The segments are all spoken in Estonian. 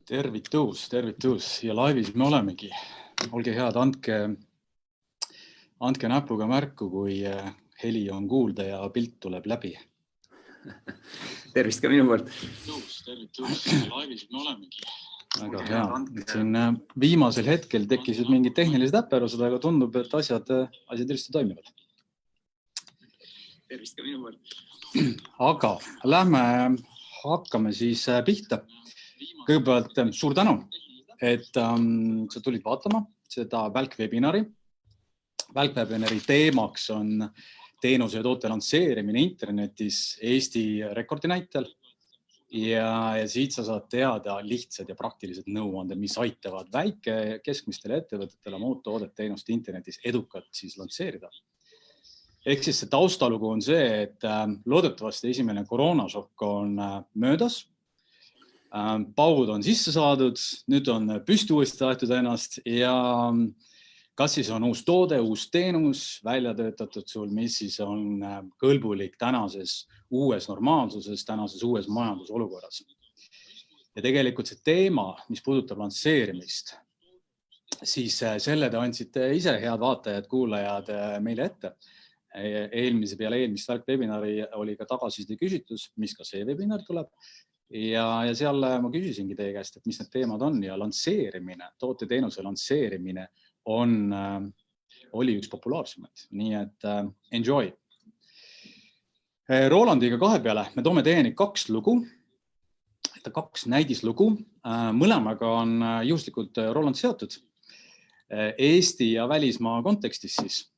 Tervitus ja laivis me olemegi. Olge head, andke näpuga märku, kui heli on kuulda ja pilt tuleb läbi. Tervist ka minu poolt. Tervitus ja laivis me olemegi. Väga hea. Siin viimasel hetkel tekkisid mingid tehnilised äpärused, aga tundub, et asjad üldse toimivad. Tervist ka minu poolt. Aga hakkame siis pihta. Kõigepealt suur tänu, et sa tulid vaatama seda Välk-webinari. Välk-webinari teemaks on teenuse ja toote lansseerimine internetis Eesti rekordi näitel. Ja siit sa saad teada lihtsad ja praktilised nõuanded, mis aitavad väike keskmistele ettevõtetele oma uut toodet teenust internetis edukalt siis lansseerida. Ehk siis see taustalugu on see, et loodetavasti esimene koroonasokk on möödas. Paud on sisse saadud, nüüd on püsti uuesti taetud ennast ja kas siis on uus toode, uus teenus välja töötatud sul, mis siis on kõlbulik tänases uues normaalsuses, tänases uues majandusolukorras. Ja tegelikult see teema, mis puudutab lansseerimist, siis selle te andsite ise, head vaatajad, kuulajad, meile ette. Peale eelmist Välk-webinari oli ka tagasiside küsitlus, mis ka see webinar tuleb. Ja seal ma küsisingi teie käest, et mis need teemad on ja lansseerimine, toote teenuse lansseerimine oli üks populaarsemaid. Nii et enjoy. Rolandiga kahe peale me toome teieni kaks näidislugu. Mõlemaga on juhuslikult Roland seotud Eesti ja välismaa kontekstis siis.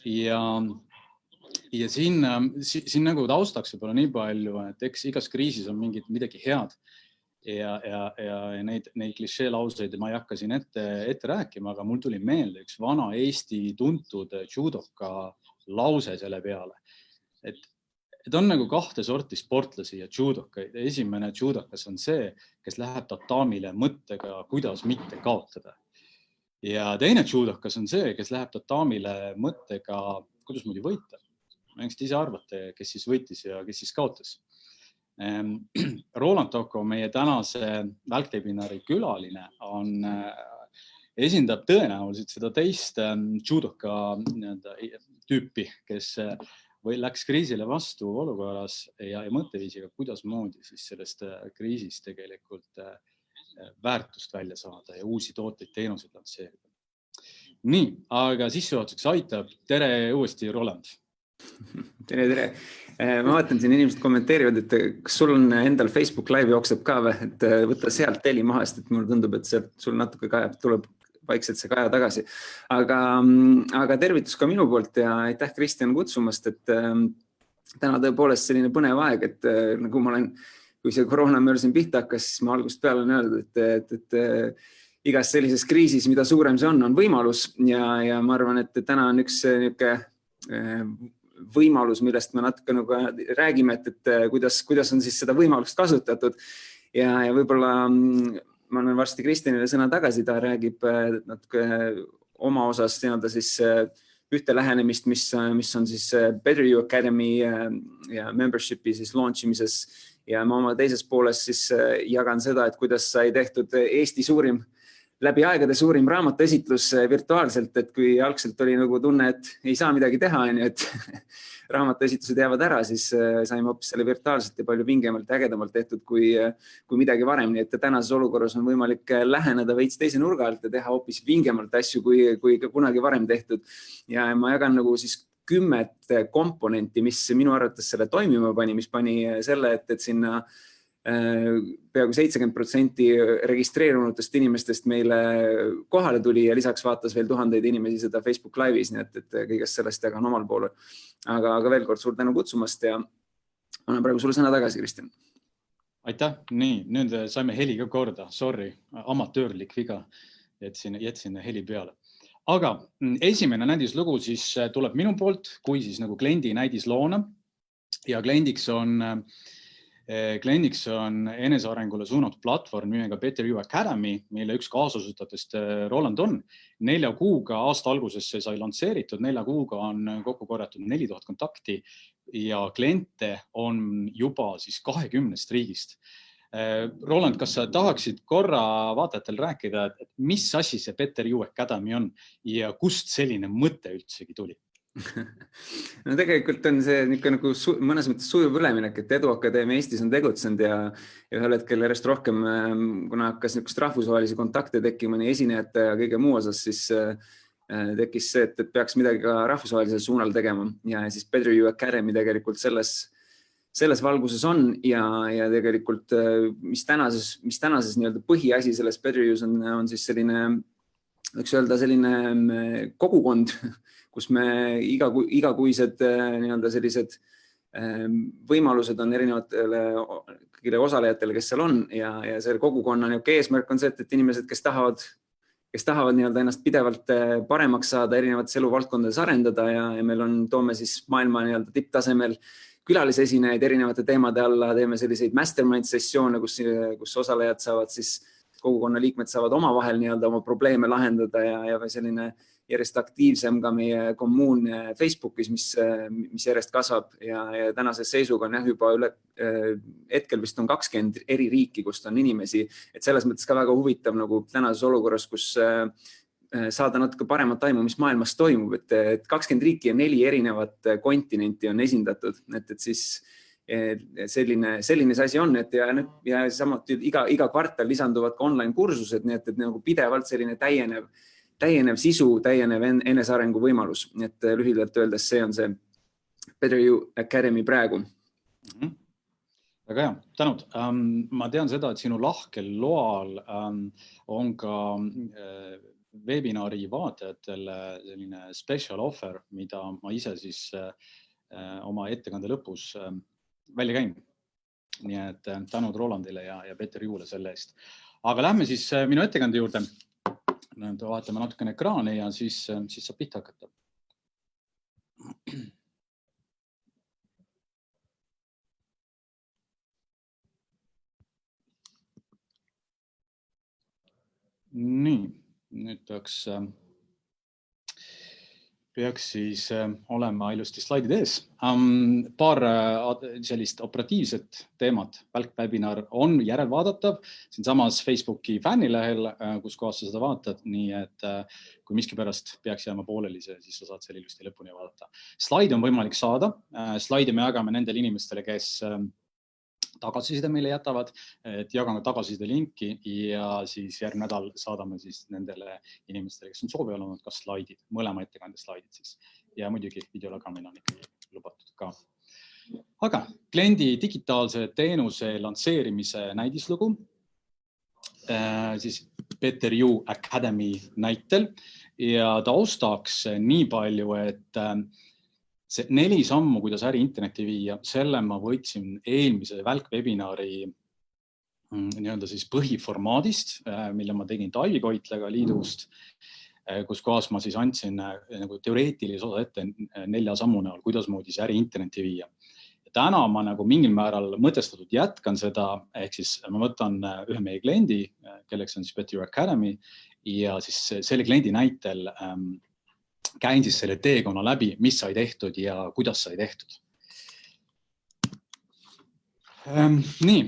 Ja siin nagu taustaks võib-olla nii palju, et eks igas kriisis on midagi head ja neid klišee lauseid ma ei hakka siin ette rääkima, aga mul tuli meelde üks vana Eesti tuntud judoka lause selle peale. Et on nagu kahte sorti sportlasi ja judokaid. Esimene judokas on see, kes läheb tatamile mõttega, kuidas mitte kaotada. Ja teine judokas on see, kes läheb tatamile mõttega, kuidas muidu võita. Eks te ise arvate, kes siis võitis ja kes siis kaotas. Roland Toko, meie tänase Välk-webinari külaline, esindab tõenäoliselt seda teist judoka tüüpi, kes läks kriisile vastu olukorras ja mõtteviisiga, kuidas moodi siis sellest kriisist tegelikult väärtust välja saada ja uusi tooteid teenuseid lansseerida. Nii, aga sissejuhatuseks aitab. Tere uuesti, Roland. Tere. Ma vaatan siin inimesed kommenteerivad, et kas sul on endal Facebook live jookseb ka või, et võtta sealt teli maha, sest mulle tundub, et sealt sul natuke kajab, tuleb vaikselt see kaja tagasi. Aga tervitus ka minu poolt ja aitäh Kristjan kutsumast, et täna tõepoolest selline põnev aeg, et nagu ma olen, kui see koroonamöör siin pihta hakkas, siis ma algusest peale olen öeldud, et igas sellises kriisis, mida suurem see on võimalus ja ma arvan, et täna on üks võimalus, millest me natuke nagu räägime, et kuidas on siis seda võimalust kasutatud ja võib-olla ma olen varsti Kristjanile sõna tagasi, ta räägib natuke oma osas siis ühte lähenemist, mis on siis Better You Academy ja membershipi siis launchimises ja ma oma teises pooles siis jagan seda, et kuidas sai tehtud Eesti läbi aegade suurim raamatuesitlus virtuaalselt, et kui algselt oli nagu tunne, et ei saa midagi teha, et raamatuesitlused jäävad ära, siis saime hoopis selle virtuaalselt ja palju vingemalt ja ägedamalt tehtud kui midagi varem. Nii et tänases olukorras on võimalik läheneda veits teise nurga alt ja teha hoopis vingemalt asju kui kunagi varem tehtud. Ja ma jagan nagu siis 10 komponenti, mis minu arvates selle toimima pani, mis pani selle, et sinna peaaegu 70% registreerunutest inimestest meile kohale tuli ja lisaks vaatas veel tuhandeid inimesi seda Facebook live'is, nii et kõigest sellest jagan omal poole. Aga veel kord suur tänu kutsumast ja annan praegu sulle sõna tagasi, Kristjan. Aitäh, nii, nüüd saime heli ka korda, sorry, amatöörlik viga, jätsin heli peale. Aga esimene näidislugu siis tuleb minu poolt, kui siis nagu kliendi näidisloona ja kliendiks on enesearengule suunatud platvorm nimega Better You Academy, mille üks kaasasutajatest Roland on. 4 kuuga aasta alguses see sai lansseeritud, 4 kuuga on kokku korjatud 4000 kontakti ja kliente on juba siis 20 riigist. Roland, kas sa tahaksid korra vaatajatel rääkida, et mis asi see Better You Academy on ja kust selline mõte üldsegi tuli? No tegelikult on see nagu mõnes mõttes sujuv üleminek, et Edu Akadeemia Eestis on tegutsenud ja ühel hetkel järjest rohkem, kuna hakkas rahvusvahelisi kontakte tekkima nii esinejate ja kõige muu osas, siis tekkis see, et peaks midagi ka rahvusvahelisel suunal tegema ja siis Better You Academy tegelikult selles valguses on ja tegelikult mis tänases nii-öelda põhiasi selles Better You's on siis selline, võiks öelda selline kogukond, kus me igakuised nii-öelda sellised võimalused on erinevatele kõigile osalejatele, kes seal on ja selle kogukonna eesmärk on see, et inimesed, kes tahavad nii-öelda ennast pidevalt paremaks saada, erinevates eluvaldkondades arendada ja meil toome siis maailma nii-öelda tipptasemel külalisesinejaid erinevate teemade alla, teeme selliseid mastermind sessioone, kus osalejad saavad siis, kogukonna liikmed saavad omavahel nii-öelda oma probleeme lahendada ja selline järjest aktiivsem ka meie kommuun Facebookis, mis järjest kasvab ja tänase seisuga on juba hetkel vist on 20 eri riiki, kust on inimesi, et selles mõttes ka väga huvitav nagu tänases olukorras, kus saada natuke paremat aimu, mis maailmas toimub, et 20 riiki ja 4 erinevat kontinenti on esindatud, et siis selline see asi on, et ja samuti iga kvartal lisanduvad ka online kursused, nii et nagu pidevalt selline täienev sisu, täienev enesearengu võimalus, et lühidalt öeldes see on see Better You Academy praegu. Väga hea, tänud. Ma tean seda, et sinu lahkel loal on ka webinari vaatajatele selline special offer, mida ma ise siis oma ettekande lõpus välja käin. Nii et tänud Rolandile ja Better You'le selle eest. Aga lähme siis minu ettekande juurde. Vaatame natukene ekraani ja siis saab pihta hakata. Nii, nüüd peaks siis olema ilusti slaidid ees. Paar sellist operatiivset teemat. Välkwebinar on järelvaadatav siin samas Facebooki fännilehel, kus kohas sa seda vaatad, nii et kui miskipärast peaks jääma pooleli, siis sa saad selle ilusti lõpuni vaadata. Slaide on võimalik saada. Slaide me jagame nendele inimestele, kes tagasiside meile jätavad, et jagame tagasiside linki ja siis järgmine nädal saadame siis nendele inimestele, kes on soovi olnud, kas slaidid, mõlema ettekande slaidid siis. Ja muidugi videolagamine on ikkagi lubatud ka. Aga kliendi digitaalse teenuse lansseerimise näidislugu, siis Better You Academy näitel ja taustaks nii palju, et see 4 sammu, kuidas äri internetti viia, selle ma võtsin eelmise välkwebinari nii-öelda siis põhiformaadist, mille ma tegin Taivi Koitlega liidust, kus kohas ma siis andsin nagu teoreetilise osa ette 4 sammu näol, kuidas moodi see äri internetti viia. Ja täna ma nagu mingil määral mõtestatud jätkan seda, ehk siis ma võtan ühe meie kliendi, kelleks on siis Better You Academy ja siis selle kliendi näitel käin siis selle teekonna läbi, mis sai tehtud ja kuidas sai tehtud. Nii,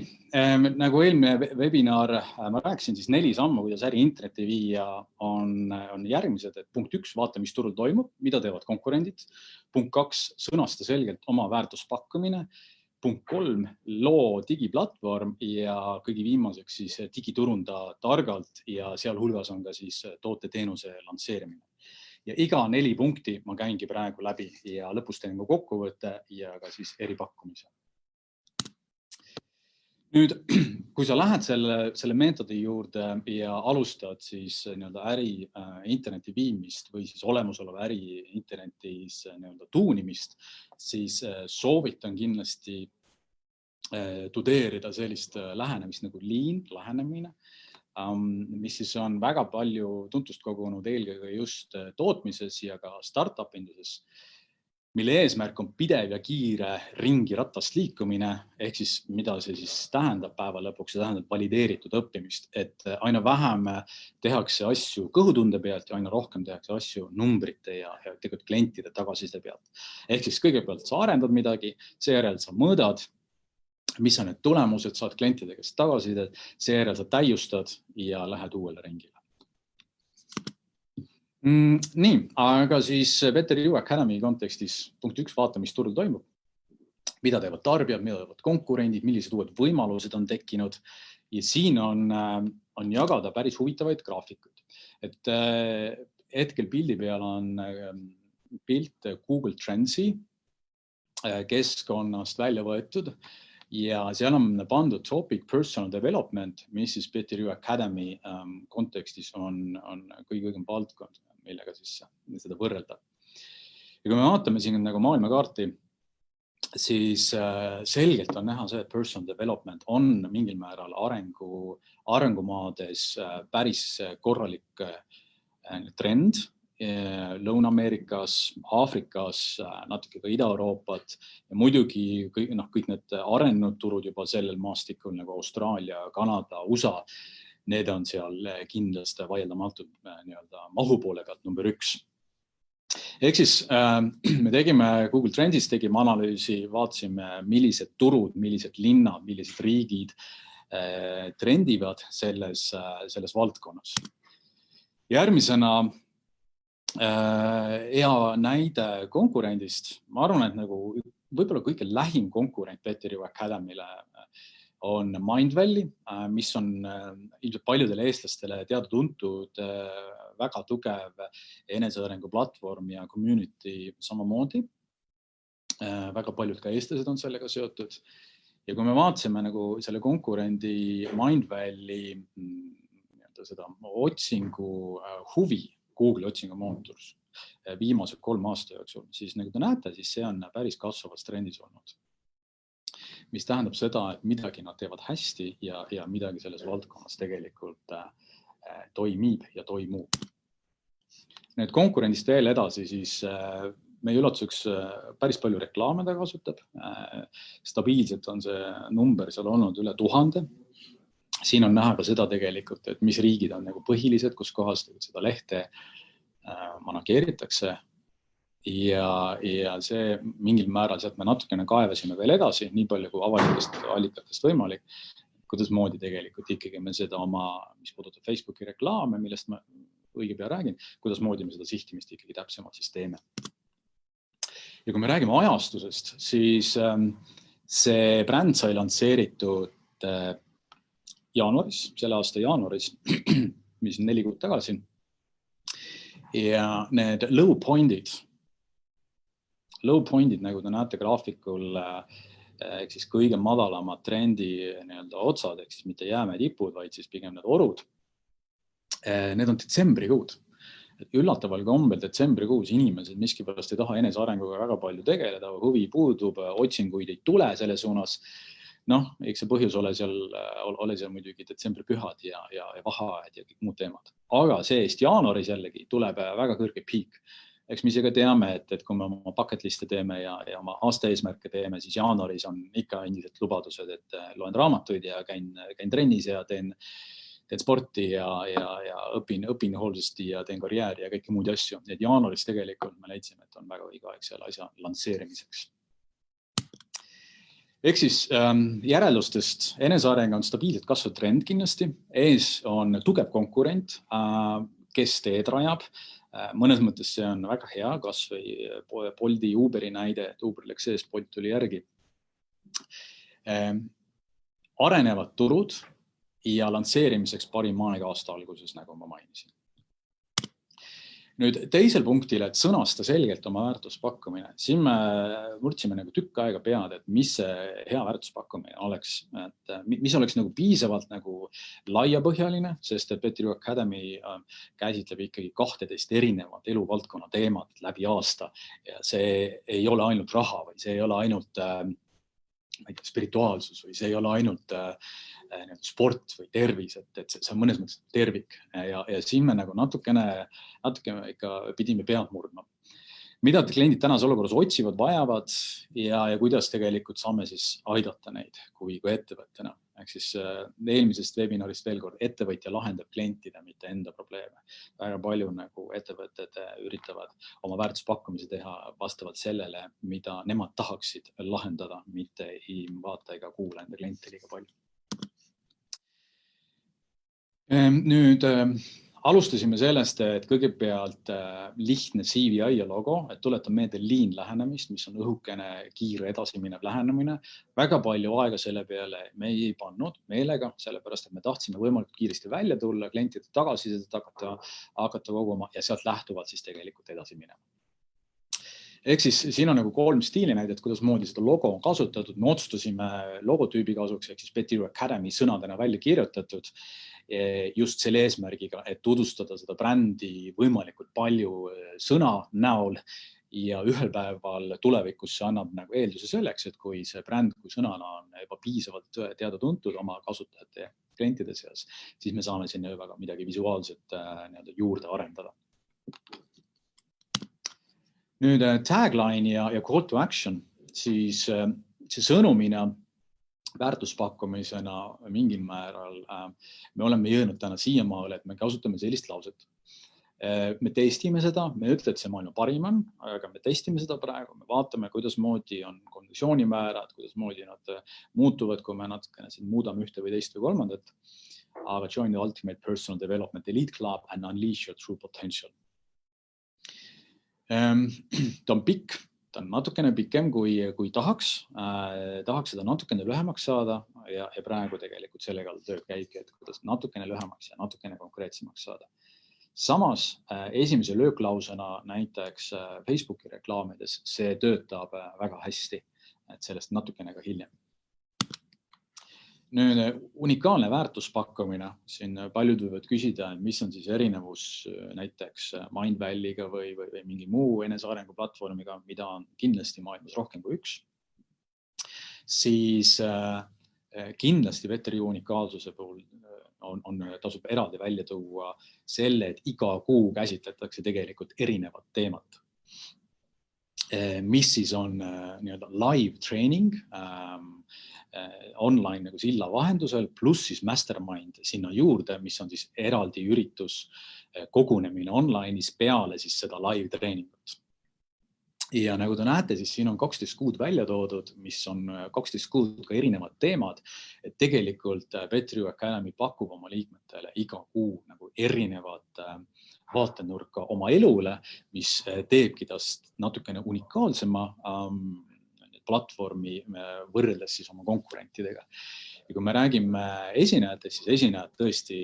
nagu eelmine webinar ma rääkisin, siis 4 sammu, kuidas äri internetti viia on järgmised, et punkt 1, vaata, mis turul toimub, mida teevad konkurendid. Punkt 2, sõnasta selgelt oma väärtuspakkumine. Punkt 3, loo digiplatvorm ja kõige viimaseks siis digiturunda targalt ja sealhulgas on ka siis toote-teenuse lansseerimine. Ja iga 4 punkti ma käingi praegu läbi ja lõpus teen ka kokkuvõtte ja ka siis eripakkumise. Nüüd, kui sa lähed selle meetodi juurde ja alustad siis nii-öelda äri interneti viimist või siis olemasoleva äri internetis nii-öelda tuunimist, siis soovitan kindlasti tudeerida sellist lähenemist nagu lean lähenemine, mis siis on väga palju tuntust kogunud eelkõige just tootmises ja ka startup-induses, mille eesmärk on pidev ja kiire ringi ratast liikumine, ehk siis mida see siis tähendab päeva lõpuks, see tähendab valideeritud õppimist, et aina vähem tehakse asju kõhutunde pealt ja aina rohkem tehakse asju numbrite ja tegelikult klientide tagasiside pealt. Ehk siis kõigepealt sa arendad midagi, seejärel sa mõõdad mis on need tulemused, saad klientide käest tagasisidet, seejärel sa täiustad ja lähed uuele ringile. Nii, aga siis Better You Academy kontekstis punkt 1, vaata, mis turul toimub, mida teevad tarbijad, mida teevad konkurendid, millised uued võimalused on tekkinud ja siin on jagada päris huvitavaid graafikuid. Et hetkel pildi peal on pilt Google Trendsi keskkonnast välja võetud ja seal on pandud topic personal development, mis siis Better You Academy kontekstis on kõige õigem valdkond, millega siis seda võrrelda. Ja kui me vaatame siin nagu maailmakaarti, siis selgelt on näha see, et personal development on mingil määral arengumaades päris korralik trend. Lõuna-Ameerikas, Aafrikas, natuke ka Ida-Euroopat ja muidugi kõik need arenenud turud juba sellel maastikul nagu Austraalia, Kanada, USA, need on seal kindlasti vaieldamatult mahu poole pealt number 1. Ehk siis me tegime Google Trendis, tegime analüüsi, vaatasime, millised turud, millised linnad, millised riigid trendivad selles valdkonnas. Järgmisena hea näide konkurendist. Ma arvan, et nagu võib-olla kõige lähim konkurent Better You Academy'le on Mindvalley, mis on ilmselt paljudele eestlastele teada-tuntud väga tugev enesearengu platvorm ja community samamoodi. Väga paljud ka eestlased on sellega seotud. Ja kui me vaatasime nagu selle konkurendi Mindvalley seda otsingu huvi, Google otsingumootor viimased 3 aasta jooksul, siis nagu te näete, siis see on päris kasvavas trendis olnud. Mis tähendab seda, et midagi nad teevad hästi ja midagi selles valdkonnas tegelikult toimib ja toimub. Need konkurendist veel edasi, siis meie üllatuseks päris palju reklaame ta kasutab. Stabiilselt on see number seal olnud üle 1000. Siin on näha ka seda tegelikult, et mis riigid on nagu põhilised, kus kohas seda lehte manageeritakse ja see mingil määral sealt me natukene kaevasime veel edasi, nii palju kui avalikest allikatest võimalik, kuidas moodi tegelikult ikkagi me seda mis puudutab Facebooki reklaame, millest ma õige pea räägin, kuidas moodi me seda sihtimist ikkagi täpsemalt siis teeme. Ja kui me räägime ajastusest, siis see bränd sai lansseeritud jaanuaris, selle aasta jaanuaris, mis on 4 kuud tagasi. Ja need low pointid, nagu te näete graafikul, ehk siis kõige madalamad trendi otsad, ehk siis mitte jäämäe tipud, vaid siis pigem need orud. Need on detsembrikuud. Üllataval kombel detsembrikuus inimesed miskipärast ei taha enesearenguga väga palju tegeleda, huvi puudub, otsinguid ei tule selle suunas. Eks see põhjus ole seal muidugi detsembri pühad ja vaheajad ja kõik muud teemad. Aga see-eest jaanuaris jällegi tuleb väga kõrge piik. Eks me ise ka teame, et kui me oma bucketliste teeme ja oma aasta eesmärke teeme, siis jaanuaris on ikka endiselt lubadused, et loen raamatuid ja käin trennis ja teen sporti ja õpin hoolsasti ja teen karjääri ja kõiki muud asju. Et jaanuaris tegelikult me leidsime, et on väga õige aeg selle asja lansseerimiseks. Ehk siis järeldustest eneseareng on stabiilselt kasvav trend kindlasti. Ees on tugev konkurent, kes teed rajab. Mõnes mõttes see on väga hea, kas või Bolti Uberi näide, et Uber läks ees, Bolt tuli järgi. Arenevad turud ja lansseerimiseks parim aeg aasta alguses, nagu ma mainisin. Nüüd teisel punktil, et sõnasta selgelt oma väärtuspakkumine. Siin me murdsime nagu tükk aega pead, et mis see hea väärtuspakkumine oleks, et mis oleks nagu piisavalt nagu laiapõhjaline, sest Better You Academy käsitleb ikkagi 12 erinevat eluvaldkonna teemat läbi aasta. Ja see ei ole ainult raha või see ei ole ainult spirituaalsus või see ei ole ainult sport või tervis, et see on mõnes mõttes tervik ja siin me nagu natukene ikka pidime pead murdma. Mida kliendid tänases olukorras otsivad, vajavad ja kuidas tegelikult saame siis aidata neid kui ettevõttena. ehk siis eelmisest webinarist veel kord, ettevõtja lahendab klientide, mitte enda probleeme. Väga palju nagu ettevõtted üritavad oma väärtuspakkumise teha vastavalt sellele, mida nemad tahaksid lahendada, mitte ei vaata ega kuula enda kliente liiga palju. Nüüd alustasime sellest, et kõigepealt lihtne CVI ja logo, et tuletan meelde lean lähenemist, mis on õhukene, kiire edasiminev lähenemine. Väga palju aega selle peale me ei pannud meelega, sellepärast, et me tahtsime võimalikult kiiresti välja tulla, klientide tagasisidet hakata koguma ja sealt lähtuvalt siis tegelikult edasi minema. Ehk siis siin on nagu 3 stiili näidet, kuidas moodi seda logo on kasutatud. Me otsustasime logotüübi kasuks, ehk siis Better You Academy sõnadena välja kirjutatud just selle eesmärgiga, et tutvustada seda brändi võimalikult palju sõna näol ja ühel päeval tulevikus see annab nagu eelduse selleks, et kui see bränd kui sõnana on juba piisavalt teada-tuntud oma kasutajate ja klientide seas, siis me saame sinna juba midagi visuaalset juurde arendada. Nüüd tagline ja call to action, siis see sõnumina väärtuspakkumisena mingil määral me oleme jõudnud täna siiamaale, et me kasutame sellist lauset. Me testime seda, me ei ütle, et see maailma parim on, aga me testime seda praegu, me vaatame, kuidas moodi on konversioonimäärad, kuidas moodi nad muutuvad, kui me natukene muudame ühte või teist või kolmandat. Aga join the ultimate personal development elite club and unleash your true potential. Ta on pikk. Ta on natukene pikem kui tahaks seda natukene lühemaks saada ja praegu tegelikult sellega töö käibki, et kuidas natukene lühemaks ja natukene konkreetsemaks saada. Samas esimese lööklausena näiteks Facebooki reklaamides see töötab väga hästi, et sellest natukene ka hiljem. Nüüd unikaalne väärtuspakkumine, siin paljud võivad küsida, mis on siis erinevus näiteks Mindvalley'ga või mingi muu enesearengu platvormiga, mida on kindlasti maailmas rohkem kui üks. Siis kindlasti Better You unikaalsuse puhul tasub eraldi välja tuua selle, et iga kuu käsitletakse tegelikult erinevat teemat. Mis siis on live training, online nagu silla vahendusel, pluss siis mastermind sinna juurde, mis on siis eraldi üritus kogunemine online'is peale siis seda live treeningut. Ja nagu te näete, siis siin on 12 kuud välja toodud, mis on 12 kuud ka erinevad teemad, et tegelikult Better You Academy pakub oma liikmetele iga kuu nagu erinevat vaatenurka oma elule, mis teebki tast natukene unikaalsema platvormi võrreldes siis oma konkurentidega. Ja kui me räägime esinejatest, siis esinejad tõesti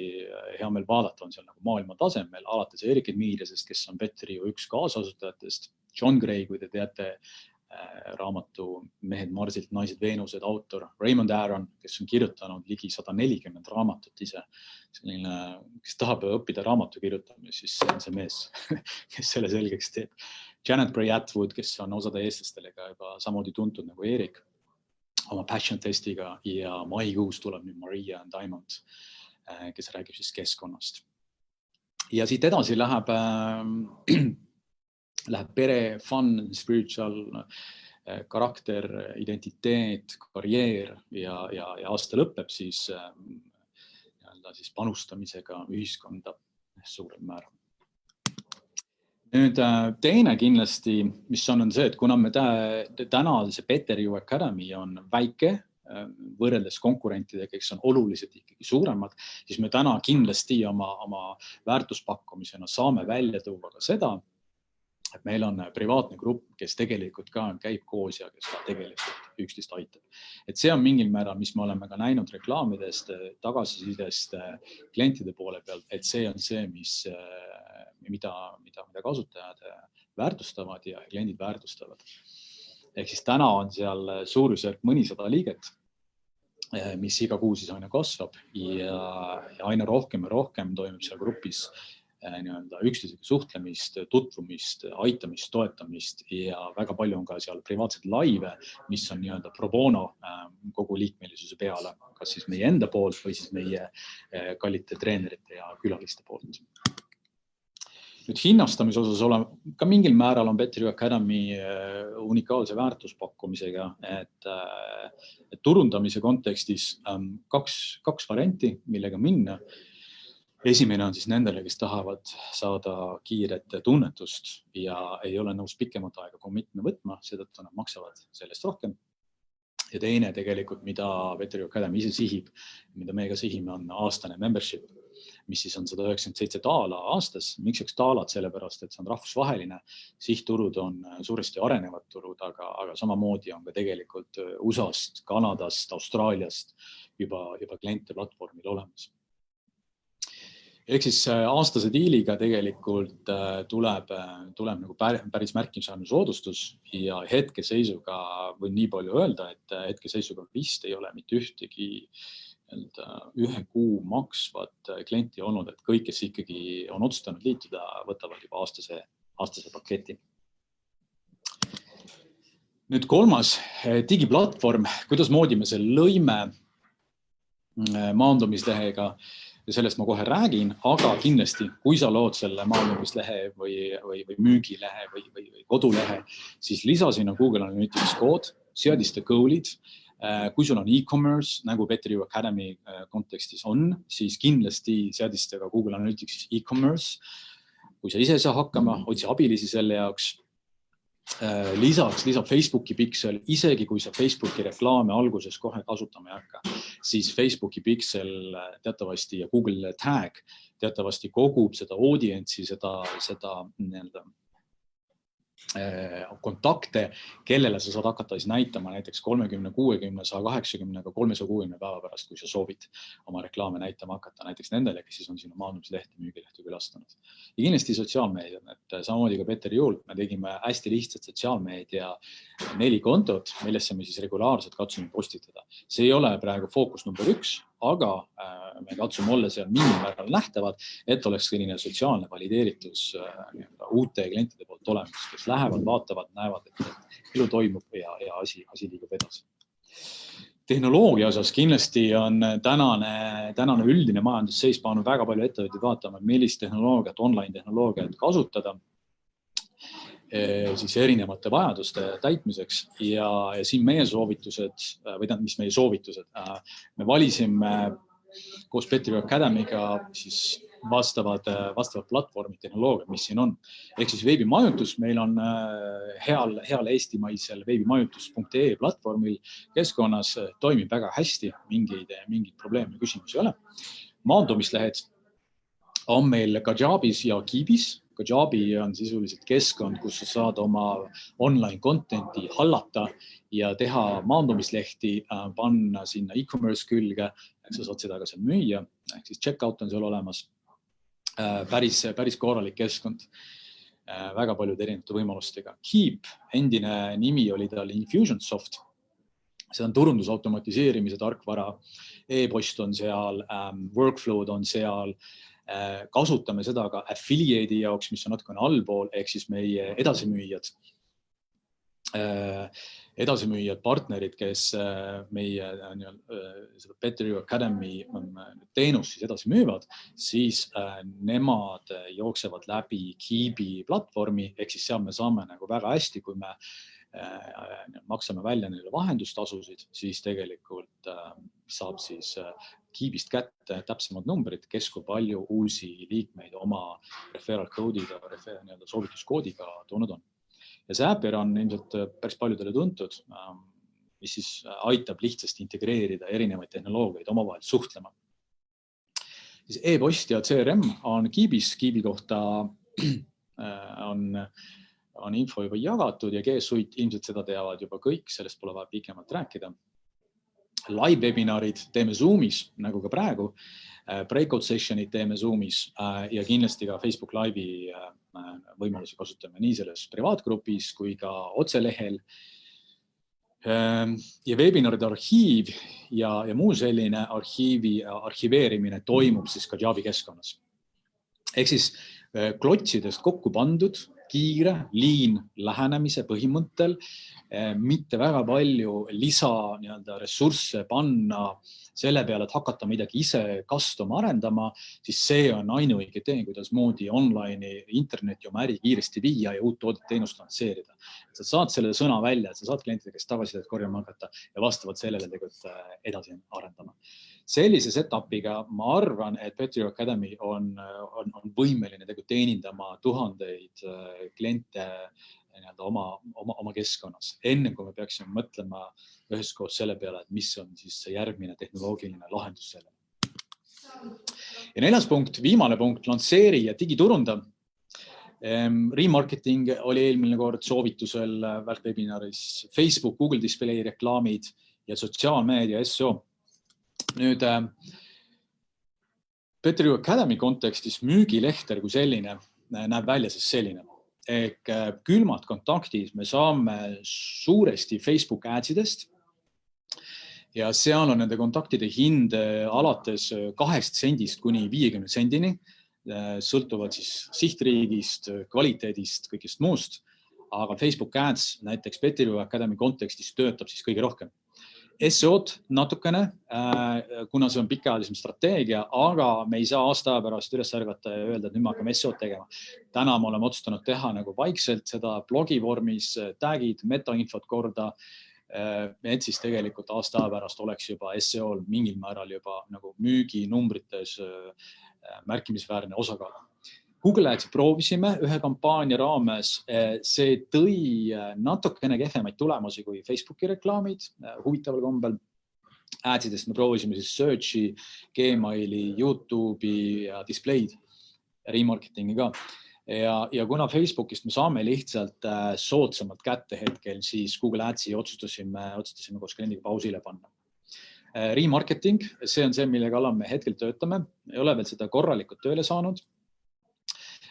hea meel vaadata on seal nagu maailma tasemel, alates Erik Emiiliasest, kes on Better You üks kaasasutajatest, John Gray, kui te teate raamatu Mehed Marsilt, naised Veenused autor, Raymond Aron, kes on kirjutanud ligi 140 raamatut ise. Selline, kes tahab õppida raamatu kirjutamist, siis see on see mees, kes selle selgeks teeb. Janet Bray Atwood, kes on osade eestlastele ka juba samamoodi tuntud nagu Erik oma passion testiga ja maikuus tuleb nüüd Maria and Diamond, kes räägib siis keskkonnast. Ja siit edasi läheb pere, fun, spiritual, karakter, identiteet, karjäär ja aasta lõpeb siis panustamisega ühiskonda suurel määral. Nüüd teine kindlasti, mis on see, et kuna me täna see Better You Academy on väike võrreldes konkurentidega, kes on oluliselt ikkagi suuremad, siis me täna kindlasti oma väärtuspakkumisena saame välja tuua ka seda, et meil on privaatne grupp, kes tegelikult ka käib koos ja kes ka tegelikult üksteist aitab. Et see on mingil määral, mis me oleme ka näinud reklaamidest, tagasisidest klientide poole pealt, et see on see, mida kasutajad väärtustavad ja kliendid väärtustavad. Ehk siis täna on seal suurusjärk mõnisada liiget, mis iga kuu siis aina kasvab ja aina rohkem ja rohkem toimub seal grupis üksteisega suhtlemist, tutvumist, aitamist, toetamist ja väga palju on ka seal privaatseid laive, mis on pro bono kogu liikmelisuse peale, kas siis meie enda poolt või siis meie kallite treenerite ja külaliste poolt. Nüüd hinnastamise osas ka mingil määral on Better Academy unikaalse väärtuspakkumisega, et turundamise kontekstis kaks varianti, millega minna. Esimene on siis nendele, kes tahavad saada kiiret tunnetust ja ei ole nõus pikemat aega commitme võtma, seetõttu nad maksavad sellest rohkem. Ja teine tegelikult, mida Better Academy ise sihib, mida me ka sihime, on aastane membership, mis siis on $197 aastas. Miks üks taalad? Sellepärast, et see on rahvusvaheline. Sihtturud on suuresti arenevad turud, aga samamoodi on ka tegelikult USA-st, Kanadast, Austraaliast juba kliente platvormil olemas. Ehk siis aastase diiliga tegelikult tuleb nagu päris märkimisväärne soodustus ja hetkeseisuga võin nii palju öelda, et hetkeseisuga vist ei ole mitte ühtegi ühe kuu maksvat klienti olnud, et kõik, kes ikkagi on otsustanud liituda, võtavad juba aastase paketi. Nüüd kolmas digiplatvorm, kuidas moodi me selle lõime maandumislehega. Ja sellest ma kohe räägin, aga kindlasti, kui sa lood selle maandumislehe või müügilehe või kodulehe, siis lisa sinna Google Analytics kood, seadiste goal'id. Kui sul on e-commerce, nagu Better Academy kontekstis on, siis kindlasti seadiste ka Google Analytics e-commerce. Kui sa ise saa hakkama, otsi abilisi selle jaoks. Lisaks Facebooki Pixel, isegi kui sa Facebooki reklaame alguses kohe kasutama ei hakka, siis Facebooki Pixel teatavasti ja Google Tag teatavasti kogub seda audientsi, seda kontakte, kellele sa saad hakata siis näitama näiteks 30, 60, 180, 360 päeva pärast, kui sa soovid oma reklaame näitama hakata, näiteks nendele, kes siis on sinu maandumislehte, müügilehte külastanud. Ja kindlasti sotsiaalmeedia, et samamoodi ka Better Juul, me tegime hästi lihtsalt sotsiaalmeedia 4 kontot, millesse me siis regulaarselt katsume postitada. See ei ole praegu fookus number 1, aga me katsume olla seal mingil määral nähtavad, et oleks selline sotsiaalne valideeritus uute klientide poolt olemas, kes lähevad, vaatavad, näevad, et elu toimub ja asi liigub edasi. Tehnoloogia osas kindlasti on tänane üldine majandusseis pannud väga palju ettevõtteid vaatama, millist tehnoloogiat, online tehnoloogiat kasutada siis erinevate vajaduste täitmiseks ja siin meie soovitused, või mis meie soovitused, me valisime koos Better Academy'ga siis vastavad platvormid, tehnoloogiad, mis siin on. Ehk siis veebimajutus, meil on heal eestimaisel veebimajutus.ee platvormil keskkonnas toimib väga hästi, mingeid probleeme küsimusi ei ole. Maandumislehed on meil Kajabis ja Keebis. Kajabi on sisuliselt keskkond, kus sa saad oma online contenti hallata ja teha maandumislehti, panna sinna e-commerce külge, sa saad seda ka seal müüa, ehk siis checkout on seal olemas. Päris korralik keskkond, väga paljude erinevate võimalustega. Keep, endine nimi oli tal Infusionsoft. See on turunduse automatiseerimise tarkvara, e-post on seal, workflow'd on seal. Kasutame seda ka affiliate'i jaoks, mis on natukene allpool, ehk siis meie edasimüüjad, partnerid, kes meie Better Academy teenust siis edasi müüvad, siis nemad jooksevad läbi Keebi platvormi, ehk siis seal me saame nagu väga hästi, kui me maksame välja neile vahendustasusid, siis tegelikult saab siis Keebist kätte täpsemad numbrid, kes kui palju uusi liikmeid oma referral code'iga, soovituskoodiga toonud on. Ja Zapier on ilmselt päris paljudele tuntud, mis siis aitab lihtsasti integreerida erinevaid tehnoloogiaid omavahel suhtlema. Siis e-post ja CRM on Keebis, Keebi kohta on info juba jagatud ja G Suite ilmselt seda teavad juba kõik, sellest pole vaja pikemalt rääkida. Live-webinarid teeme Zoomis, nagu ka praegu, breakout sessionid teeme Zoomis ja kindlasti ka Facebook Live'i võimalusi kasutame nii selles privaatgrupis kui ka otselehel. Ja webinaride arhiiv ja muu selline arhiveerimine toimub siis ka Kajabi keskkonnas. Ehk siis klotsidest kokku pandud kiire, liin lähenemise põhimõttel, mitte väga palju ressursse panna selle peale, et hakata midagi ise custom arendama, siis see on ainuõige tee, kuidas moodi online'i interneti oma äri kiiresti viia ja uut toodet teenust lansseerida. Sa saad selle sõna välja, et sa saad klientide käest tagasisidet korjama hakata ja vastavalt sellele tegelikult edasi arendama. Sellise setupiga ma arvan, et Petri Academy on võimeline tegelikult teenindama tuhandeid kliente oma keskkonnas. Enne kui me peaksime mõtlema üheskoos selle peale, et mis on siis see järgmine tehnoloogiline lahendus selle. Ja 4. punkt, viimane punkt, lansseeri ja digiturunda. Remarketing oli eelmine kord soovitusel webinaris, Facebook, Google Display reklaamid ja sotsiaalmeedia SEO. Nüüd Petri Academy kontekstis müügilehter kui selline näeb välja siis selline. Ehk külmad kontaktid me saame suuresti Facebook adsidest ja seal on nende kontaktide hind alates 2 sendist kuni 50 sendini, sõltuvad siis sihtriigist, kvaliteedist, kõigest muust, aga Facebook ads näiteks Petri Academy kontekstis töötab siis kõige rohkem. SEO-d natukene, kuna see on pikaajalisem strateegia, aga me ei saa aasta pärast üles ärgata ja öelda, et nüüd me hakkame SEO-d tegema. Täna me oleme otsustanud teha nagu vaikselt seda blogi vormis, tagid, metainfot korda, et siis tegelikult aasta pärast oleks juba SEO-l mingil määral juba nagu müügi numbrites märkimisväärne osakaal. Google Ads proovisime ühe kampaania raames, see tõi natukene kehvemaid tulemusi kui Facebooki reklaamid, huvitaval kombel. Adsidest me proovisime siis Searchi, Gmaili, YouTube'i ja Display'd, remarketingi ka. Ja kuna Facebookist me saame lihtsalt soodsamalt kätte hetkel, siis Google Adsi otsustasime koos kliendiga pausile panna. Remarketing, see on see, mille kallal me hetkel töötame, ei ole veel seda korralikult tööle saanud.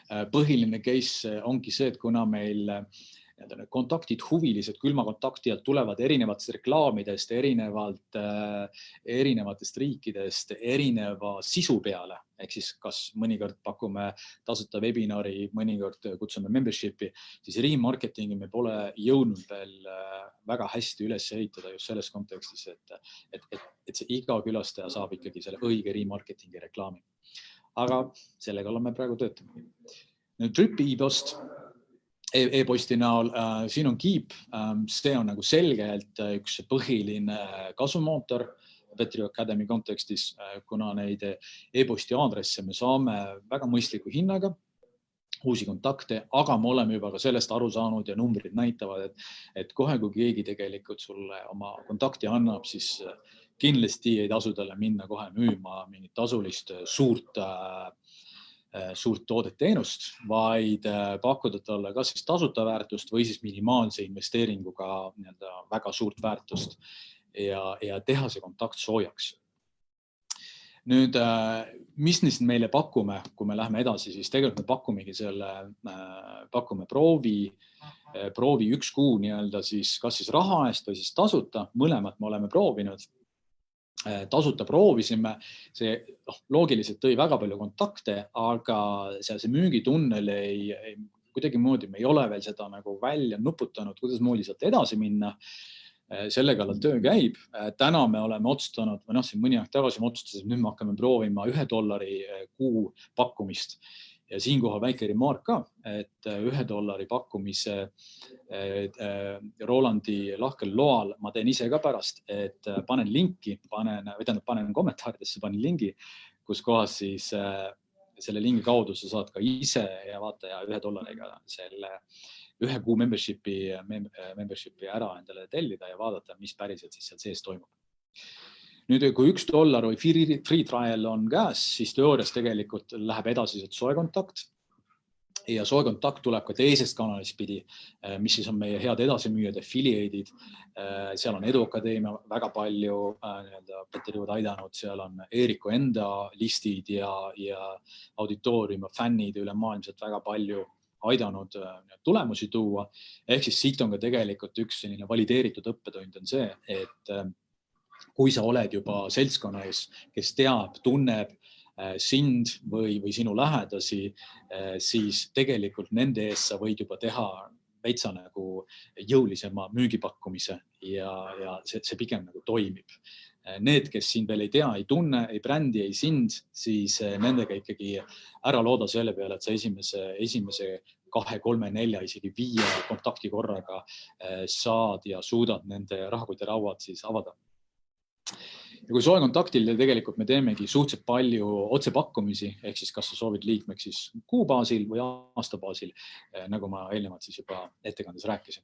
Põhiline case ongi see, et kuna meil kontaktid, huvilised külmakontaktijad tulevad erinevatest reklaamidest, erinevatest riikidest, erineva sisu peale, ehk siis kas mõnikord pakume tasuta webinari, mõnikord kutsume membership'i, siis remarketingi me pole jõudnud veel väga hästi üles ehitada just selles kontekstis, et see iga külastaja saab ikkagi selle õige remarketingi reklaami. Aga sellega oleme praegu töötama. Nüüd Drip e-post, e-posti näol, siin on Keep, see on nagu selgelt üks põhiline kasumootor Petri Academy kontekstis, kuna neid e-posti aadresse me saame väga mõistliku hinnaga, uusi kontakte, aga me oleme juba ka sellest aru saanud ja numbrid näitavad, et kohe kui keegi tegelikult sulle oma kontakti annab, siis kindlasti ei tasu talle minna kohe müüma mingit tasulist suurt toodet-teenust, vaid pakkuda talle kas siis tasuta väärtust või siis minimaalse investeeringuga väga suurt väärtust ja teha see kontakt soojaks. Nüüd, mis neist meile pakume, kui me läheme edasi, siis tegelikult me pakumegi pakume proovi 1 kuu siis kas siis raha eest või siis tasuta, mõlemat me oleme proovinud. Tasuta proovisime, see loogiliselt tõi väga palju kontakte, aga see müügitunnel kuidagimoodi me ei ole veel seda nagu välja nuputanud, kuidas moodi sealt edasi minna. Selle kallal töö käib. Täna me oleme otsustanud, või siin mõni aeg tagasi me otsustasime, et nüüd me hakkame proovima $1 kuu pakkumist. Ja siinkohal väike remark ka, et $1 pakkumise Rolandi lahkel loal ma teen ise ka pärast, et panen linki, panen kommentaaridesse, panen lingi, kus kohas siis selle lingi kaudu sa saad ka ise ja vaata ja $1 selle 1 kuu membership'i ära endale tellida ja vaadata, mis päriselt siis seal sees toimub. Nüüd, kui $1 või free trial on käes, siis teoorias tegelikult läheb edasi soekontakt. Ja soekontakt tuleb ka teisest kanalist pidi, mis siis on meie head edasimüüjad, affiliate'id. Seal on Eduakadeemia väga palju Peteriud aidanud, seal on Eeriku enda listid ja auditooriumi fännid ülemaailmselt väga palju aidanud tulemusi tuua. Ehk siis siit on ka tegelikult üks selline valideeritud õppetund on see, et kui sa oled juba seltskonna ees, kes teab, tunneb sind või sinu lähedasi, siis tegelikult nende eest sa võid juba teha veitsa nagu jõulisema müügipakkumise ja see pigem nagu toimib. Need, kes sind veel ei tea, ei tunne, ei brändi, ei sind, siis nendega ikkagi ära looda selle peale, et sa esimese 2, 3, 4, isegi 5 kontakti korraga saad ja suudad nende rahakotirauad siis avada. Ja kui soe kontaktil tegelikult me teemegi suhteliselt palju otsepakkumisi, ehk siis kas sa soovid liikmeks siis kuu baasil või aasta baasil, nagu ma eelnevalt siis juba ettekandes rääkisin.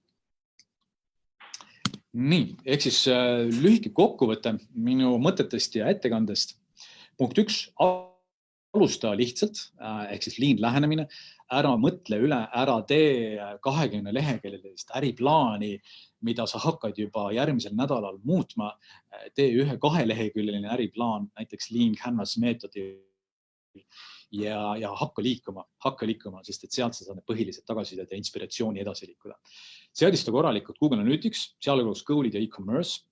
Nii, ehk siis lühike kokkuvõte minu mõtetest ja ettekandest. Punkt 1, alusta lihtsalt, ehk siis lean lähenemine, ära mõtle üle, ära tee 20 leheküljelist äriplaani, mida sa hakkad juba järgmisel nädalal muutma. Tee 1-2 leheküljeline äriplaan, näiteks lean canvas meetodi ja hakka liikuma, sest et sealt sa saad põhilised tagasisidet ja inspiratsiooni edasi liikuda. Seadista korralikult Google Analytics, sealhulgas Goalid ja e-commerce.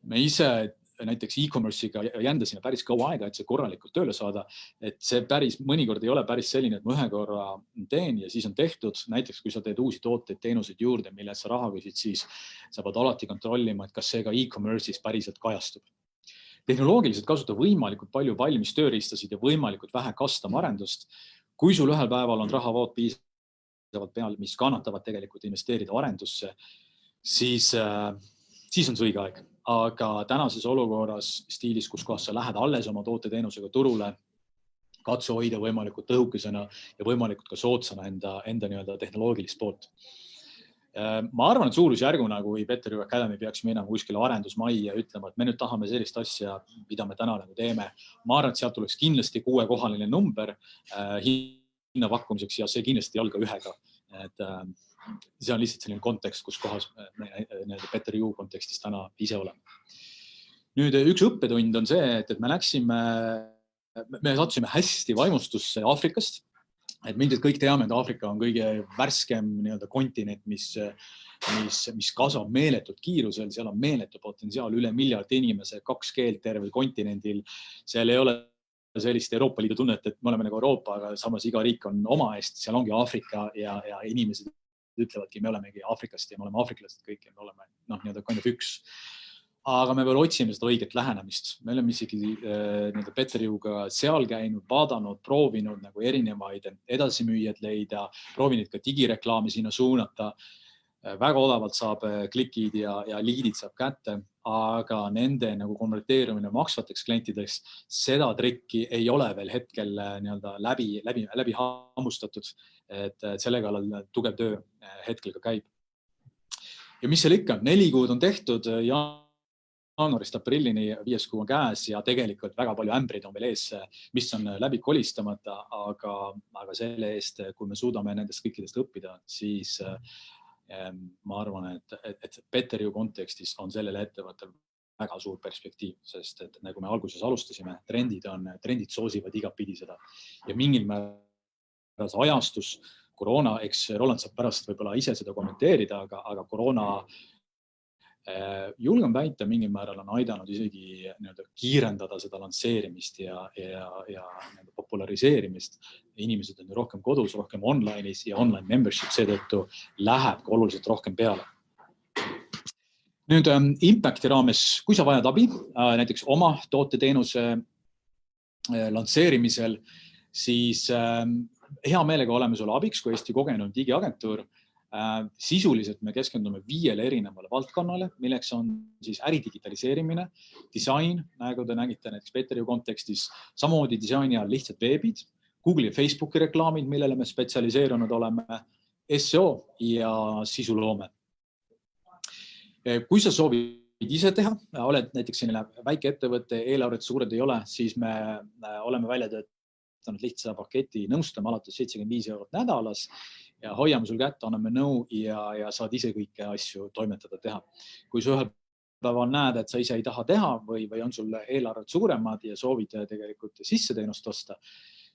Me ise näiteks e-commerce'iga jändasime päris kaua aega, et see korralikult tööle saada, et see mõnikord ei ole päris selline, et ma ühe korra teen ja siis on tehtud. Näiteks kui sa teed uusi tooteid, teenuseid juurde, mille sa raha küsid, siis sa pead alati kontrollima, et kas see ka e-commerce'is päriselt kajastub. Tehnoloogiliselt kasuta võimalikult palju valmis tööriistasid ja võimalikult vähe custom arendust. Kui sul ühel päeval on rahavood piisavalt peal, mis kannatavad tegelikult investeerida arendusse, siis on see õige aeg. Aga tänases olukorras stiilis, kus kohas sa lähed alles oma toote-teenusega turule, katsu hoida võimalikult tõhukesena ja võimalikult ka sootsana enda tehnoloogilist poolt. Ma arvan, et suurusjärguna, kui Petteri Academy peaks minema kuskile arendusmai ja ütlema, et me nüüd tahame sellist asja, mida me täna teeme. Ma arvan, et sealt tuleks kindlasti 6-kohaline number hinna pakkumiseks ja see kindlasti ei alga 1-ga. See on lihtsalt selline kontekst, kus kohas me Petteri U kontekstis täna ise oleme. Nüüd üks õppetund on see, et me sattusime hästi vaimustusse Aafrikast. Et me ilmselt kõik teame, et Aafrika on kõige värskem kontinent, mis kasvab meeletult kiirusel. Seal on meeletu potentsiaal, üle 1 miljardi inimese, 2 keelt tervel kontinendil. Seal ei ole sellist Euroopa Liidu tunnet, et me oleme nagu Euroopa, aga samas iga riik on oma eest. Seal ongi Aafrika ja inimesed ütlevadki, me olemegi Aafrikast ja me oleme aafriklased kõik ja me oleme kind of üks. Aga me veel otsime seda õiget lähenemist. Me oleme isegi Petteriuga seal käinud, vaadanud, proovinud erinevaid edasimüüjad leida, proovinud ka digireklaami sinna suunata. Väga odavalt saab klikid ja liidid saab kätte, aga nende konverteerumine maksvateks klientideks, seda trikki ei ole veel hetkel läbi hammustatud, et selle kallal tugev töö hetkel ka käib. Ja mis seal ikka, 4 kuud on tehtud, jaanuarist aprillini 5 kuu on käes ja tegelikult väga palju ämbrid on veel ees, mis on läbi kolistamata, aga selle eest, kui me suudame nendest kõikidest õppida, siis ma arvan, et Petteriu kontekstis on sellele ettevõttel väga suur perspektiiv, sest et nagu me alguses alustasime, trendid soosivad igapidi seda ja mingil määral ajastus, koroona, eks Roland saab pärast võib-olla ise seda kommenteerida, aga koroona julgen väita, mingil määral on aidanud isegi kiirendada seda lansseerimist ja populariseerimist. Inimesed on rohkem kodus, rohkem online'is ja online membership seetõttu läheb ka oluliselt rohkem peale. Nüüd Impacti raames, kui sa vajad abi, näiteks oma toote-teenuse lansseerimisel, siis hea meelega oleme sulle abiks, kui Eesti kogenud digiagentuur. Sisuliselt me keskendume 5 erinevale valdkonnale, milleks on siis äri digitaliseerimine, disain, nagu te nägite näiteks Petteriu kontekstis, samamoodi disaini all lihtsad veebid, Google ja Facebooki reklaamid, millele me spetsialiseerunud oleme, SEO ja sisuloome. Kui sa soovid ise teha, oled näiteks selline väike ettevõtte, eelarvet suured ei ole, siis me oleme välja töötanud lihtsa paketi nõustame alates 75 € nädalas ja hoiame sul kätte, anname nõu ja saad ise kõiki asju toimetada teha. Kui sa ühel päeval näed, et sa ise ei taha teha või on sul eelarved suuremad ja soovid tegelikult sisseteenust osta,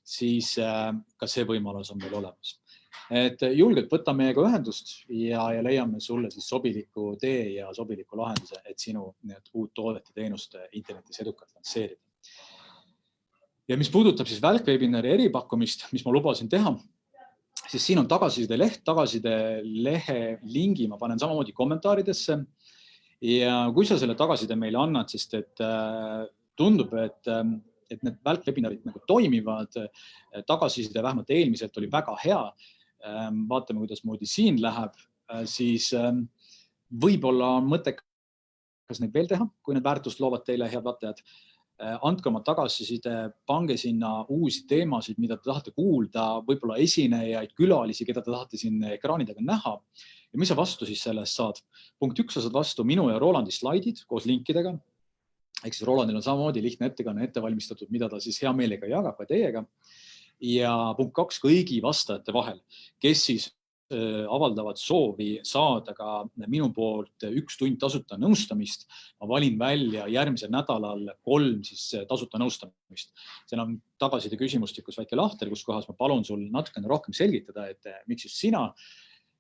siis ka see võimalus on meil olemas. Et julgelt võta meiega ühendust ja leiame sulle siis sobiliku tee ja sobiliku lahenduse, et sinu uut toodet ja teenust internetis edukalt lansseerida. Ja mis puudutab siis välkwebinari eripakkumist, mis ma lubasin teha, siis siin on tagasiside lehe lingi ma panen samamoodi kommentaaridesse. Ja kui sa selle tagasiside meile annad, siis tundub, et need välkwebinarid nagu toimivad, tagasiside vähemalt eelmiselt oli väga hea. Vaatame, kuidas moodi siin läheb, siis võib-olla on mõttekas neid veel teha, kui need väärtust loovad teile, head vaatajad. Andke oma tagasiside, pange sinna uusi teemasid, mida te tahate kuulda, võib-olla esinejaid, külalisi, keda te tahate siin ekraanidega näha. Ja mis sa vastu siis sellest saad? Punkt 1, sa saad vastu minu ja Rolandi slaidid koos linkidega. Ehk siis Rolandil on samamoodi lihtne ettekanne ette valmistatud, mida ta siis hea meelega jagab ka teiega. Ja punkt 2, kõigi vastajate vahel, kes siis avaldavad soovi saada ka minu poolt 1 tund tasuta nõustamist. Ma valin välja järgmisel nädalal 3 siis tasuta nõustamist. Seal on tagasiside küsimustikus väike lahter, kus kohas ma palun sul natukene rohkem selgitada, et miks just sina.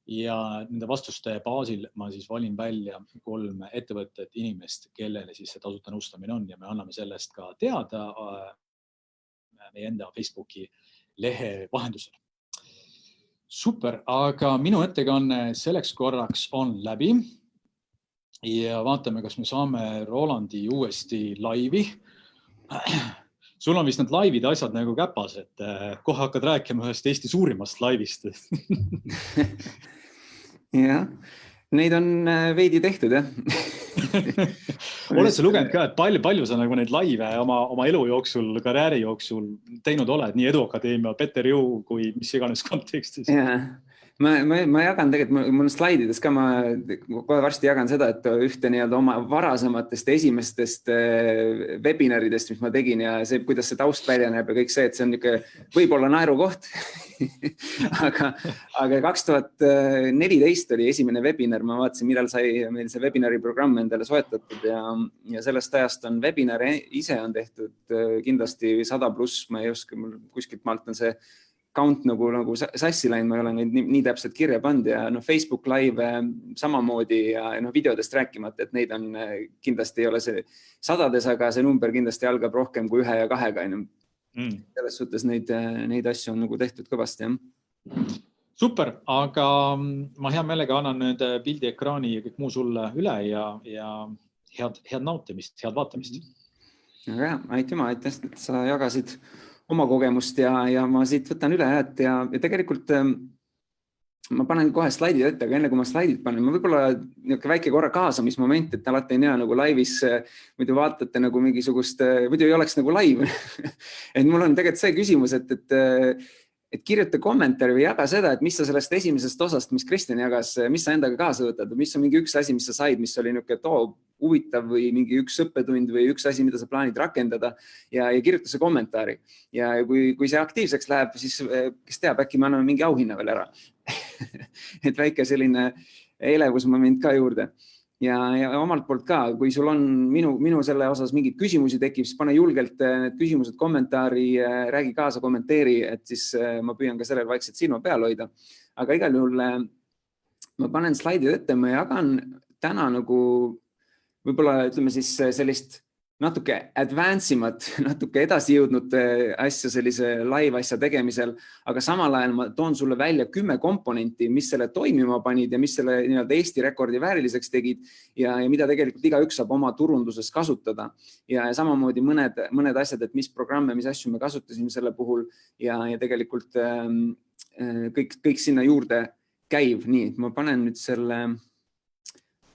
Ja nende vastuste baasil ma siis valin välja 3 ettevõtet, inimest, kellele siis see tasuta nõustamine on ja me anname sellest ka teada meie enda Facebooki lehe vahendusel. Super, aga minu ettekanne selleks korraks on läbi ja vaatame, kas me saame Rolandi uuesti laivi. Sul on vist need laivide asjad nagu käpas, et kohe hakkad rääkima ühest Eesti suurimast laivist. Jah, neid on veidi tehtud, jah. Oled sa lugenud ka, et palju sa nagu neid laive oma elu jooksul, karjääri jooksul teinud oled, nii Eduakadeemia, Peter Jõu kui mis iganes kontekstis? Jah, ma jagan tegelikult, mul slaidides ka, ma kohe varsti jagan seda, et ühte nii-öelda oma varasematest esimestest webinaridest, mis ma tegin ja see, kuidas see taust välja näeb ja kõik see, et see on niisugune võib-olla naerukoht. aga 2014 oli esimene webinar, ma vaatasin, millal sai meil see webinari programm endale soetatud ja sellest ajast on webinar ise on tehtud kindlasti 100+, ma ei oska, mul kuskilt maalt on see count nagu sassi läinud, ma ei ole neid nii täpselt kirja pannud ja Facebook live samamoodi ja videodest rääkimata, et neid on kindlasti ei ole see sadades, aga see number kindlasti algab rohkem kui 1 ja 2-ga. Selles suhtes neid asju on nagu tehtud kõvasti, jah. Super, aga ma hea meelega annan nüüd pildi ekraani ja kõik muu sulle üle ja head nautimist, head vaatamist. Aga jah, aitüma, aitäh, et sa jagasid oma kogemust ja ma siit võtan üle ja tegelikult ma panen kohe slaidid ette, aga enne kui ma slaidid panen, ma võib-olla väike korra kaasamismoment, et alati ei näe nagu laivis, muidu vaatate nagu mingisugust, muidu ei oleks nagu live. Et mul on tegelikult see küsimus, et kirjuta kommentaari või jaga seda, et mis sa sellest esimesest osast, mis Kristjan jagas, mis sa endaga kaasa võtad, mis on mingi üks asi, mis sa said, mis oli huvitav või mingi üks õppetund või üks asi, mida sa plaanid rakendada ja kirjuta see kommentaari. Ja kui see aktiivseks läheb, siis kes teab, äkki me anname mingi auhinna veel ära. Et väike selline elevusmoment ka juurde. Ja omalt poolt ka, kui sul on minu selle osas mingid küsimusi tekib, siis pane julgelt need küsimused kommentaari, räägi kaasa, kommenteeri, et siis ma püüan ka sellel vaikselt silma peal hoida. Aga igal juhul ma panen slaidid ette, ma jagan täna nagu võib-olla ütleme siis sellist natuke advance'imat, natuke edasi jõudnud asja sellise live asja tegemisel, aga samal ajal ma toon sulle välja 10 komponenti, mis selle toimima panid ja mis selle nii-öelda Eesti rekordi vääriliseks tegid ja mida tegelikult igaüks saab oma turunduses kasutada. Ja samamoodi mõned asjad, et mis programme, mis asju me kasutasime selle puhul ja tegelikult kõik sinna juurde käiv. Nii, ma panen nüüd selle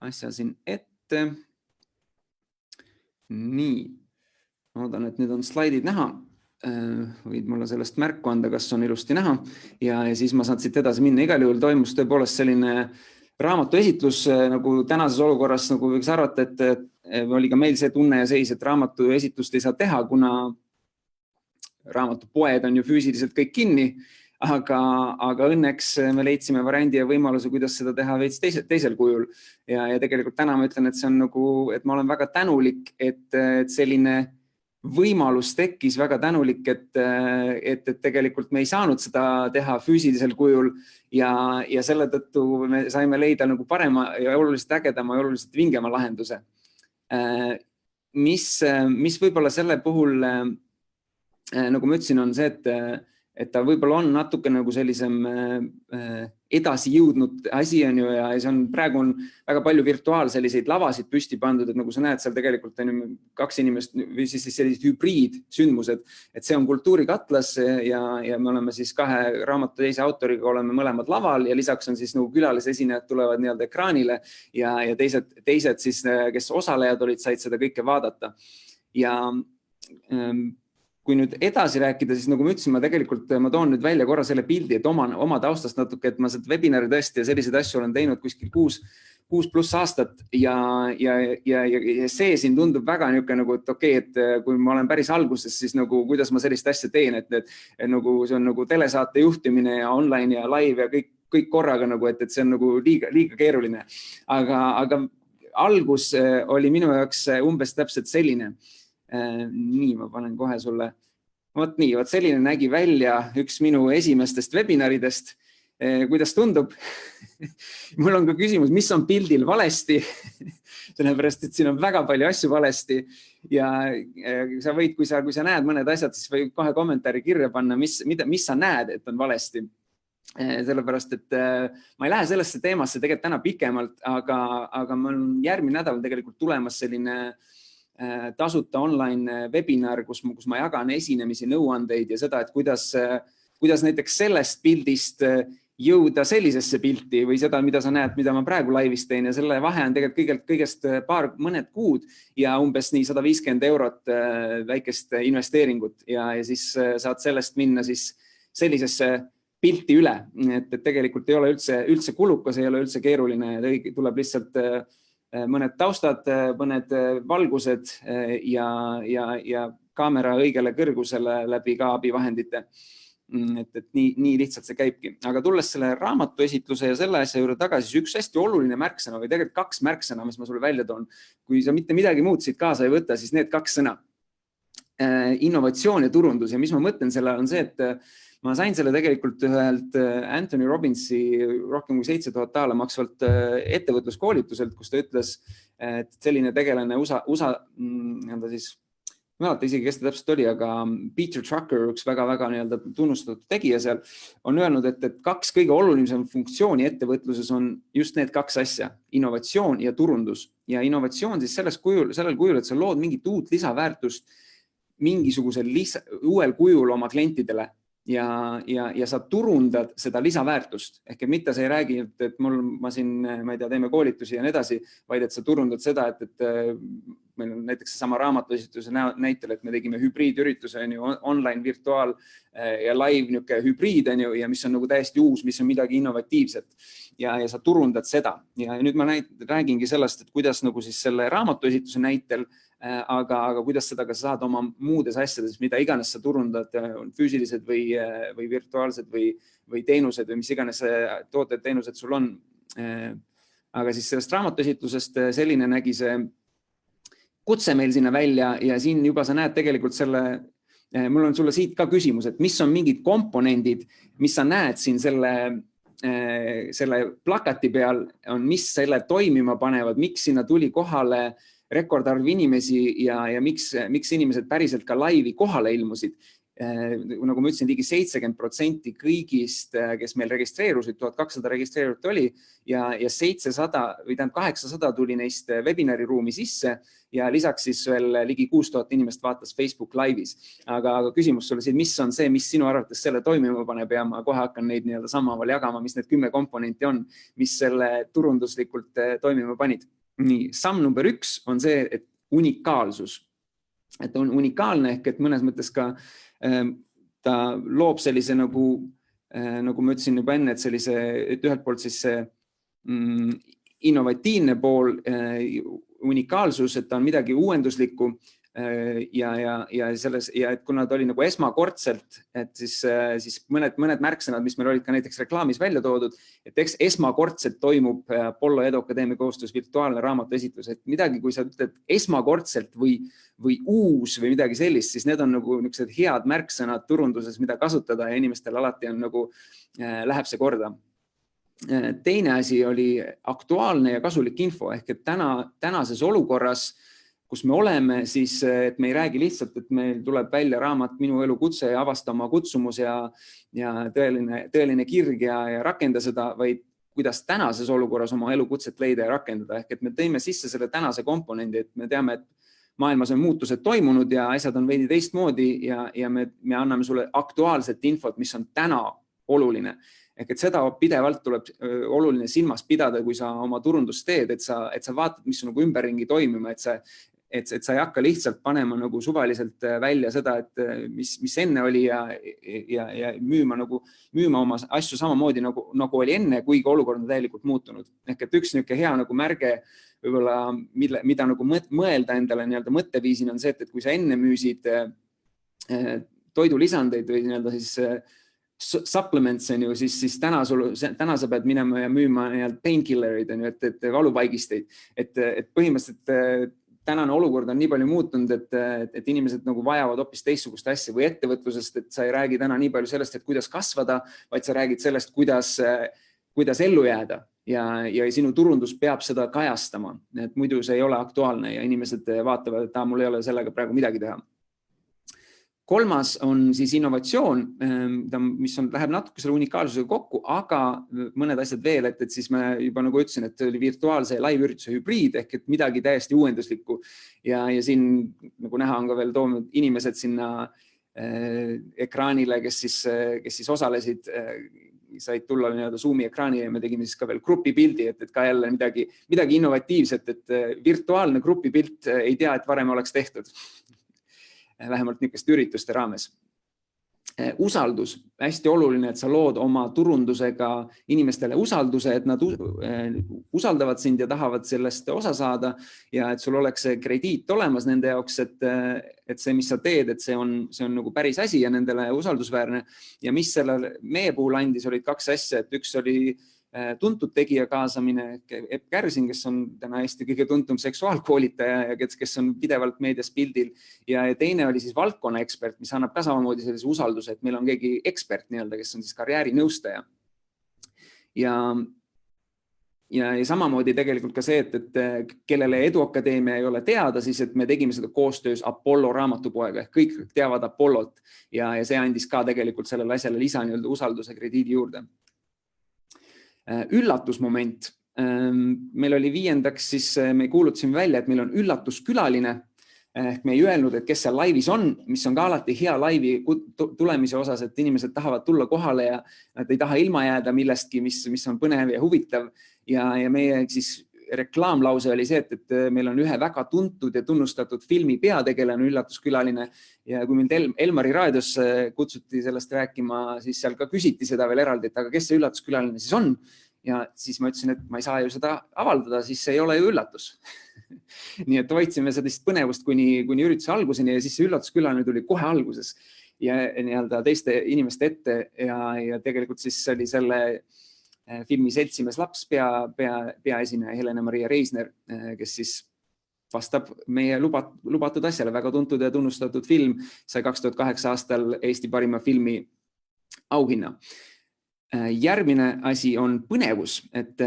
asja siin ette. Nii, oodan, et nüüd on slaidid näha. Võid mulle sellest märku anda, kas on ilusti näha ja siis ma saan siit edasi minna. Igal juhul toimus tõepoolest selline raamatu esitlus, nagu tänases olukorras nagu võiks arvata, et oli ka meil see tunne ja seis, et raamatu esitlust ei saa teha, kuna raamatupoed on ju füüsiliselt kõik kinni. Aga õnneks me leidsime variandi ja võimaluse, kuidas seda teha veits teisel kujul. Ja tegelikult täna ma ütlen, et see on nagu, et ma olen väga tänulik, et selline võimalus tekkis, väga tänulik, et tegelikult me ei saanud seda teha füüsilisel kujul ja selle tõttu me saime leida nagu parema ja oluliselt ägedama ja oluliselt vingema lahenduse. mis võib-olla selle puhul, nagu ma ütlesin, on see, et ta võib-olla on natuke nagu sellisem edasi jõudnud asi on ju ja see on praegu on väga palju selliseid lavasid püsti pandud, et nagu sa näed, seal tegelikult on kaks inimest või siis sellised hübriidsündmused, et see on Kultuurikatlas ja me oleme siis kahe raamatu teise autoriga oleme mõlemad laval ja lisaks on siis nagu külalisesinejad tulevad nii-öelda ekraanile ja teised siis, kes osalejad olid, said seda kõike vaadata. Ja kui nüüd edasi rääkida, siis nagu ma ütlesin, ma toon nüüd välja korra selle pildi, et oma taustast natuke, et ma seda webinari tõesti ja selliseid asju olen teinud kuskil 6+ aastat ja see siin tundub väga niisugune nagu, et okei, et kui ma olen päris alguses, siis nagu kuidas ma sellist asja teen, et nagu see on nagu telesaate juhtimine ja online ja live ja kõik korraga nagu, et see on nagu liiga keeruline. Aga algus oli minu jaoks umbes täpselt selline. Nii, ma panen kohe sulle. Vot selline nägi välja üks minu esimestest webinaridest. Kuidas tundub? Mul on ka küsimus, mis on pildil valesti? Sellepärast, et siin on väga palju asju valesti ja sa võid, kui sa näed mõned asjad, siis võib kohe kommentaari kirja panna, mis sa näed, et on valesti. Sellepärast, et ma ei lähe sellesse teemasse tegelikult täna pikemalt, aga mul on järgmine nädal tegelikult tulemas selline tasuta online webinar, kus ma jagan esinemisi, nõuandeid ja seda, et kuidas näiteks sellest pildist jõuda sellisesse pilti või seda, mida sa näed, mida ma praegu laivis teen ja selle vahe on tegelikult kõigest mõned kuud ja umbes nii 150 eurot väikest investeeringut ja siis saad sellest minna siis sellisesse pilti üle, et tegelikult ei ole üldse kulukas, ei ole üldse keeruline, tuleb lihtsalt mõned taustad, mõned valgused ja kaamera õigele kõrgusele läbi ka abivahendite. Et nii lihtsalt see käibki. Aga tulles selle raamatu esitluse ja selle asja juurde tagasi, siis üks hästi oluline märksõna või tegelikult kaks märksõna, mis ma sulle välja toon. Kui sa mitte midagi muud siit kaasa ei võta, siis need kaks sõna. Innovatsioon ja turundus ja mis ma mõtlen selle on see, et ma sain selle tegelikult ühelt Anthony Robbinsi rohkem kui $7000 maksvalt ettevõtluskoolituselt, kus ta ütles, et selline tegelane USA siis, ma ei mäleta isegi, kes ta täpselt oli, aga Peter Drucker, üks väga tunnustatud tegija seal, on öelnud, et kaks kõige olulisem funktsiooni ettevõtluses on just need kaks asja, innovatsioon ja turundus. Ja innovatsioon siis sellel kujul, et sa lood mingit uut lisaväärtust mingisugusel uuel kujul oma klientidele. Ja sa turundad seda lisaväärtust. Ehk mitte sa ei räägi, et ma siin, ma ei tea, teeme koolitusi ja nii edasi, vaid et sa turundad seda, et meil on näiteks sama raamatuesituse näitel, et me tegime hübriidürituse online, virtuaal ja live niuke hübriid ja mis on nagu täiesti uus, mis on midagi innovatiivset ja sa turundad seda. Ja nüüd ma räägingi sellest, et kuidas nagu siis selle raamatuesituse näitel aga kuidas seda ka saad oma muudes asjades, mida iganes sa turundad, füüsilised või virtuaalsed või teenused või mis iganes tooted, teenused sul on. Aga siis sellest raamatuesitlusest selline nägi see kutse meil sinna välja ja siin juba sa näed tegelikult mul on sulle siit ka küsimus, et mis on mingid komponendid, mis sa näed siin selle plakati peal, on mis selle toimima panevad, miks sinna tuli kohale rekordarv inimesi ja miks inimesed päriselt ka laivi kohale ilmusid. Nagu ma ütlesin, ligi 70% kõigist, kes meil registreerusid, 1200 registreerut oli ja 800 tuli neist webinari ruumi sisse ja lisaks siis veel ligi 6000 inimest vaatas Facebook laivis. Aga küsimus sulle siin, mis on see, mis sinu arvates selle toimima paneb ja ma kohe hakkan neid sammhaaval jagama, mis need 10 komponenti on, mis selle turunduslikult toimima panid. Nii, samm number 1 on see, et unikaalsus. Et on unikaalne ehk, et mõnes mõttes ka ta loob sellise nagu ma ütlesin juba enne, et ühelt poolt siis see innovatiivne pool, unikaalsus, et ta on midagi uuenduslikku ja et kuna ta oli nagu esmakordselt, et siis mõned märksõnad, mis meil olid ka näiteks reklaamis välja toodud, et esmakordselt toimub Apollo Edu Akadeemia koostöös virtuaalne raamatuesitlus, et midagi, kui sa ütled esmakordselt või uus või midagi sellist, siis need on nagu niisugused head märksõnad turunduses, mida kasutada ja inimestel alati on nagu, läheb see korda. Teine asi oli aktuaalne ja kasulik info ehk et tänases olukorras kus me oleme, siis et me ei räägi lihtsalt, et meil tuleb välja raamat Minu elu kutse ja avasta oma kutsumus ja tõeline kirg ja rakenda seda, vaid kuidas tänases olukorras oma elukutset leida ja rakendada. Ehk et me tõime sisse selle tänase komponendi, et me teame, et maailmas on muutused toimunud ja asjad on veidi teistmoodi ja me anname sulle aktuaalset infot, mis on täna oluline. Ehk et seda pidevalt tuleb oluline silmas pidada, kui sa oma turundust teed, et sa vaatad, mis on nagu ümberringi toimima, et sa ei hakka lihtsalt panema nagu suvaliselt välja seda, et mis enne oli ja müüma oma asju samamoodi nagu oli enne, kuigi olukord on täielikult muutunud. Ehk et üks niisugune hea nagu märge, võib-olla, mida nagu mõelda endale nii-öelda mõtteviisina on see, et kui sa enne müüsid toidulisandeid või nii-öelda siis supplements on ju, siis täna sa pead minema ja müüma painkillerid, et valupaigisteid. Et põhimõtteliselt tänane olukord on nii palju muutunud, et inimesed nagu vajavad hoopis teistsugust asja või ettevõtlusest, et sa ei räägi täna nii palju sellest, et kuidas kasvada, vaid sa räägid sellest, kuidas ellu jääda ja sinu turundus peab seda kajastama. Et muidu see ei ole aktuaalne ja inimesed vaatavad, et mul ei ole sellega praegu midagi teha. Kolmas on siis innovatsioon, mis läheb natuke selle unikaalsusega kokku, aga mõned asjad veel, et siis ma juba nagu ütlesin, et oli virtuaalse ja live-ürituse hübriid ehk et midagi täiesti uuenduslikku ja siin nagu näha on ka veel toonud inimesed sinna ekraanile, kes siis osalesid, said tulla nii-öelda Zoomi ekraani ja me tegime siis ka veel grupipildi, et ka jälle midagi innovatiivset, et virtuaalne grupipilt ei tea, et varem oleks tehtud. Vähemalt niisuguste ürituste raames. Usaldus, hästi oluline, et sa lood oma turundusega inimestele usalduse, et nad usaldavad sind ja tahavad sellest osa saada ja et sul oleks see krediit olemas nende jaoks, et see, mis sa teed, et see on nagu päris asi ja nendele usaldusväärne. Ja mis selle meie puhul andis, olid kaks asja, et üks oli tuntud tegija kaasamine, Epp Kärsin, kes on täna Eesti kõige tuntum seksuaalkoolitaja ja kes on pidevalt meedias pildil ja teine oli siis valdkonna ekspert, mis annab ka samamoodi sellise usalduse, et meil on keegi ekspert nii-öelda, kes on siis karjäärinõustaja. Ja samamoodi tegelikult ka see, et kellele Eduakadeemia ei ole teada, siis et me tegime seda koostöös Apollo raamatupoega, ehk kõik teavad Apollot ja see andis ka tegelikult sellele asjale lisa nii-öelda usalduse krediidi juurde. Üllatusmoment. Meil oli 5. siis me kuulutasime välja, et meil on üllatuskülaline. Ehk me ei öelnud, et kes seal laivis on, mis on ka alati hea laivi tulemise osas, et inimesed tahavad tulla kohale ja nad ei taha ilma jääda millestki, mis on põnev ja huvitav. Ja meie siis reklaamlause oli see, et meil on ühe väga tuntud ja tunnustatud filmi peategelane üllatuskülaline ja kui mind Elmari raadios kutsuti sellest rääkima, siis seal ka küsiti seda veel eraldi, et aga kes see üllatuskülaline siis on? Ja siis ma ütlesin, et ma ei saa ju seda avaldada, siis see ei ole ju üllatus. Nii et hoidsime sellist põnevust kuni ürituse alguseni ja siis see üllatuskülaline tuli kohe alguses ja nii-öelda teiste inimeste ette ja tegelikult siis oli selle filmi Seltsimees laps peaesineja Helena-Maria Reisner, kes siis vastab meie lubatud asjale, väga tuntud ja tunnustatud film, sai 2008 aastal Eesti parima filmi auhinna. Järgmine asi on põnevus, et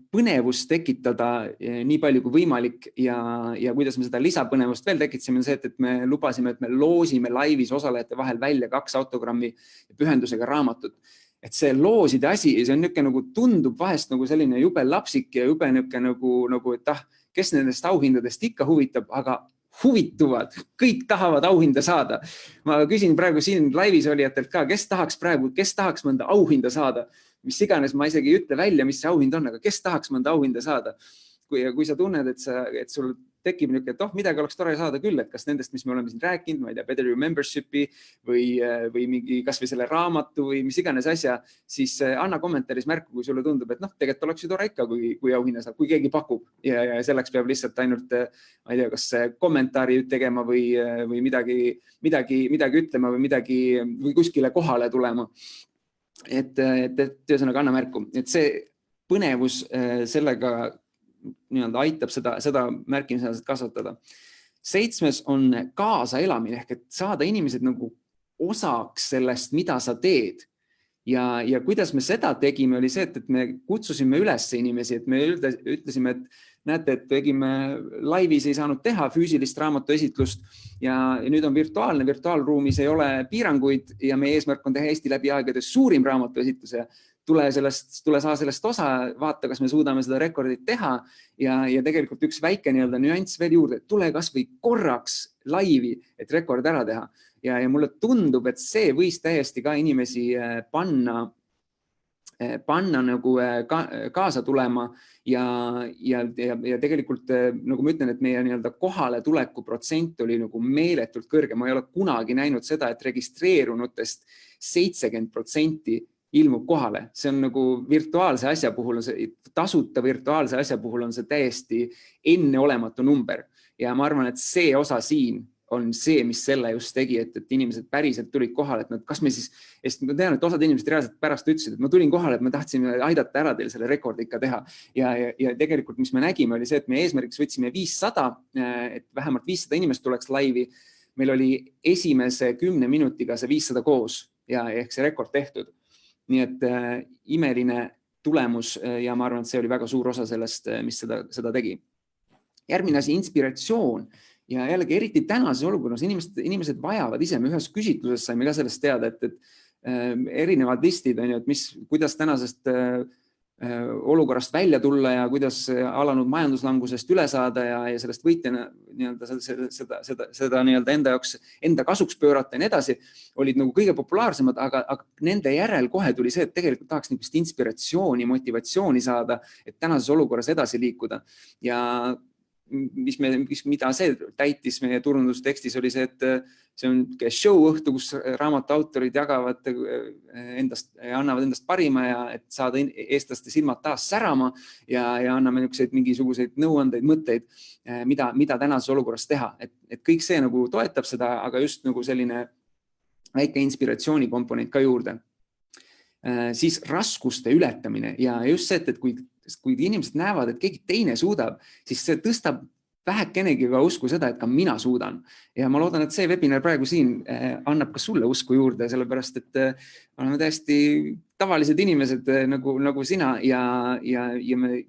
põnevus tekitada nii palju kui võimalik ja kuidas me seda lisapõnevust veel tekitasime, on see, et me lubasime, et me loosime laivis osalejate vahel välja 2 autogrammi pühendusega raamatut. Et see looside asi, see on niisugune nagu tundub vahest nagu selline jube lapsik ja jube niisugune nagu, et kes nendest auhindadest ikka huvitab, aga huvituvad, kõik tahavad auhinda saada. Ma küsin praegu siin laivis olijatelt ka, kes tahaks mõnda auhinda saada, mis iganes, ma isegi ei ütle välja, mis see auhind on, aga kes tahaks mõnda auhinda saada. Kui sa tunned, et sul tekib niisugune, et midagi oleks tore saada küll, et kas nendest, mis me oleme siin rääkinud, ma ei tea, Better You Membershipi või mingi kas või selle raamatu või mis iganes asja, siis anna kommentaaris märku, kui sulle tundub, et tegelikult oleks ju tore ikka, kui auhinna saab, kui keegi pakub ja selleks peab lihtsalt ainult, ma ei tea, kas kommentaari tegema või midagi ütlema või kuskile kohale tulema. Et ühesõnaga anna märku, et see põnevus sellega nii-öelda aitab seda märkimisväärselt kasvatada. 7. on kaasaelamine ehk et saada inimesed nagu osaks sellest, mida sa teed ja kuidas me seda tegime, oli see, et me kutsusime üles inimesi, et me ütlesime, et näete, et tegime laivis, ei saanud teha füüsilist raamatuesitlust ja nüüd on virtuaalruumis ei ole piiranguid ja meie eesmärk on teha Eesti läbi aegade suurim raamatuesitlus ja tule saa sellest osa, vaata, kas me suudame seda rekordit teha ja tegelikult üks väike nüanss veel juurde, tule kas või korraks laivi, et rekord ära teha. Ja mulle tundub, et see võis täiesti ka inimesi panna nagu kaasa tulema ja tegelikult, nagu ma ütlen, et meie kohale tuleku protsent oli nagu meeletult kõrge. Ma ei ole kunagi näinud seda, et registreerunutest 70% ilmub kohale. See on nagu virtuaalse asja puhul, tasuta virtuaalse asja puhul on see täiesti enneolematu number. Ja ma arvan, et see osa siin on see, mis selle just tegi, et inimesed päriselt tulid kohale, et kas me siis, ma tean, et osad inimesed reaalselt pärast ütlesid, et ma tulin kohale, et ma tahtsin aidata ära teil selle rekordi ikka teha. Ja tegelikult, mis me nägime, oli see, et me eesmärgiks võtsime 500, et vähemalt 500 inimest tuleks laivi. Meil oli esimese 10 minutiga see 500 koos ja ehk see rekord tehtud. Nii et imeline tulemus ja ma arvan, et see oli väga suur osa sellest, mis seda tegi. Järgmine asi, inspiratsioon. Ja jällegi eriti tänases olukorras inimesed vajavad ise. Me ühes küsitluses saime ka sellest teada, et erinevad listid on ju, et kuidas tänasest olukorrast välja tulla ja kuidas alanud majanduslangusest üle saada ja sellest võitjana seda enda jaoks, enda kasuks pöörata ja nii edasi, olid nagu kõige populaarsemad, aga nende järel kohe tuli see, et tegelikult tahaks niisugust inspiratsiooni, motivatsiooni saada, et tänases olukorras edasi liikuda. Ja mida see täitis meie turundustekstis oli see, et see on show õhtu, kus raamatu autorid jagavad annavad endast parima ja et saada eestlaste silmad taas särama ja anname mingisuguseid nõuandeid, mõtteid, mida tänases olukorras teha. Et kõik see nagu toetab seda, aga just nagu selline väike inspiratsiooni komponent ka juurde. Siis raskuste ületamine ja just see, et kui inimesed näevad, et keegi teine suudab, siis see tõstab vähekenegi ka usku seda, et ka mina suudan. Ja ma loodan, et see webinar praegu siin annab ka sulle usku juurde, sellepärast, et oleme täiesti tavalised inimesed nagu sina ja me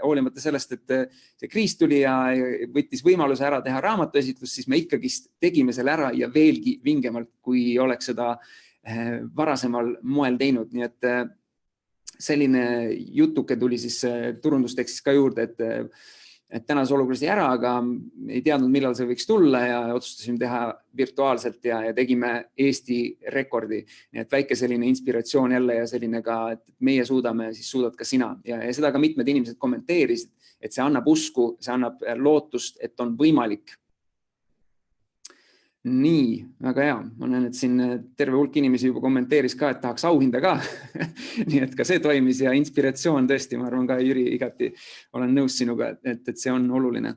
hoolimata sellest, et see kriis tuli ja võttis võimaluse ära teha raamatuesitlus, siis me ikkagi tegime selle ära ja veelgi vingemalt, kui oleks seda varasemal moel teinud. Nii et selline jutuke tuli siis turundustekstis ka juurde, et tänases olukorras jäi ära, aga ei teadnud, millal see võiks tulla ja otsustasime teha virtuaalselt ja tegime Eesti rekordi. Nii et väike selline inspiratsioon jälle ja selline ka, et meie suudame, siis suudad ka sina. Ja seda ka mitmed inimesed kommenteerisid, et see annab usku, see annab lootust, et on võimalik. Nii, väga hea. Ma näen, et siin terve hulk inimesi juba kommenteeris ka, et tahaks auhinda ka. Nii et ka see toimis ja inspiratsioon tõesti, ma arvan ka, Jüri, igati olen nõus sinuga, et see on oluline.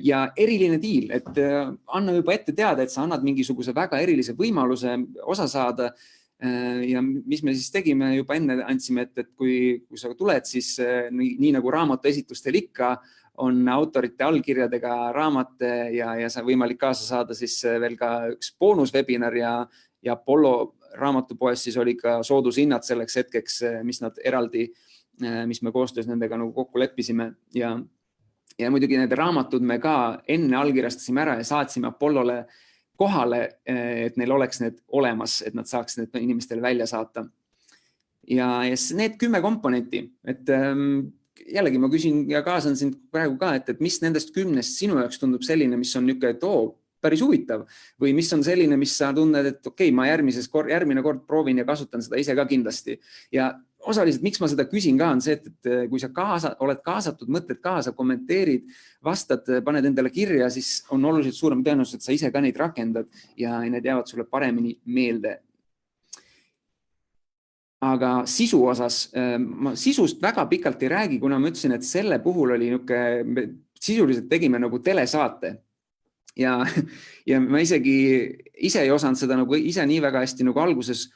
Ja eriline diil, et anna juba ette teada, et sa annad mingisuguse väga erilise võimaluse osa saada. Ja mis me siis tegime, juba enne andsime, et kui sa tuled, siis nii nagu raamatuesitlustel ikka, on autorite allkirjadega raamat ja sa võimalik kaasa saada siis veel ka üks boonuswebinar ja Apollo raamatupoes siis oli ka soodushinnad selleks hetkeks, mis nad eraldi, mis me koostöös nendega nagu kokku leppisime ja muidugi need raamatud me ka enne allkirjastasime ära ja saatsime Apollole kohale, et neil oleks need olemas, et nad saaks need inimestele välja saata. Ja need 10 komponenti, et jällegi ma küsin ja kaasan sind praegu ka, et mis nendest 10 sinu jaoks tundub selline, mis on niisugune, et päris huvitav või mis on selline, mis sa tunned, et okei, ma järgmine kord proovin ja kasutan seda ise ka kindlasti. Ja osaliselt, miks ma seda küsin ka, on see, et kui sa oled kaasatud, mõtled kaasa, kommenteerid, vastad, paned endale kirja, siis on oluliselt suurem tõenäosus, et sa ise ka neid rakendad ja need jäävad sulle paremini meelde. Aga sisu osas, ma sisust väga pikalt ei räägi, kuna ma ütlesin, et selle puhul oli sisuliselt tegime nagu telesaate. Ja ma ise ei osanud seda nagu ise nii väga hästi nagu alguses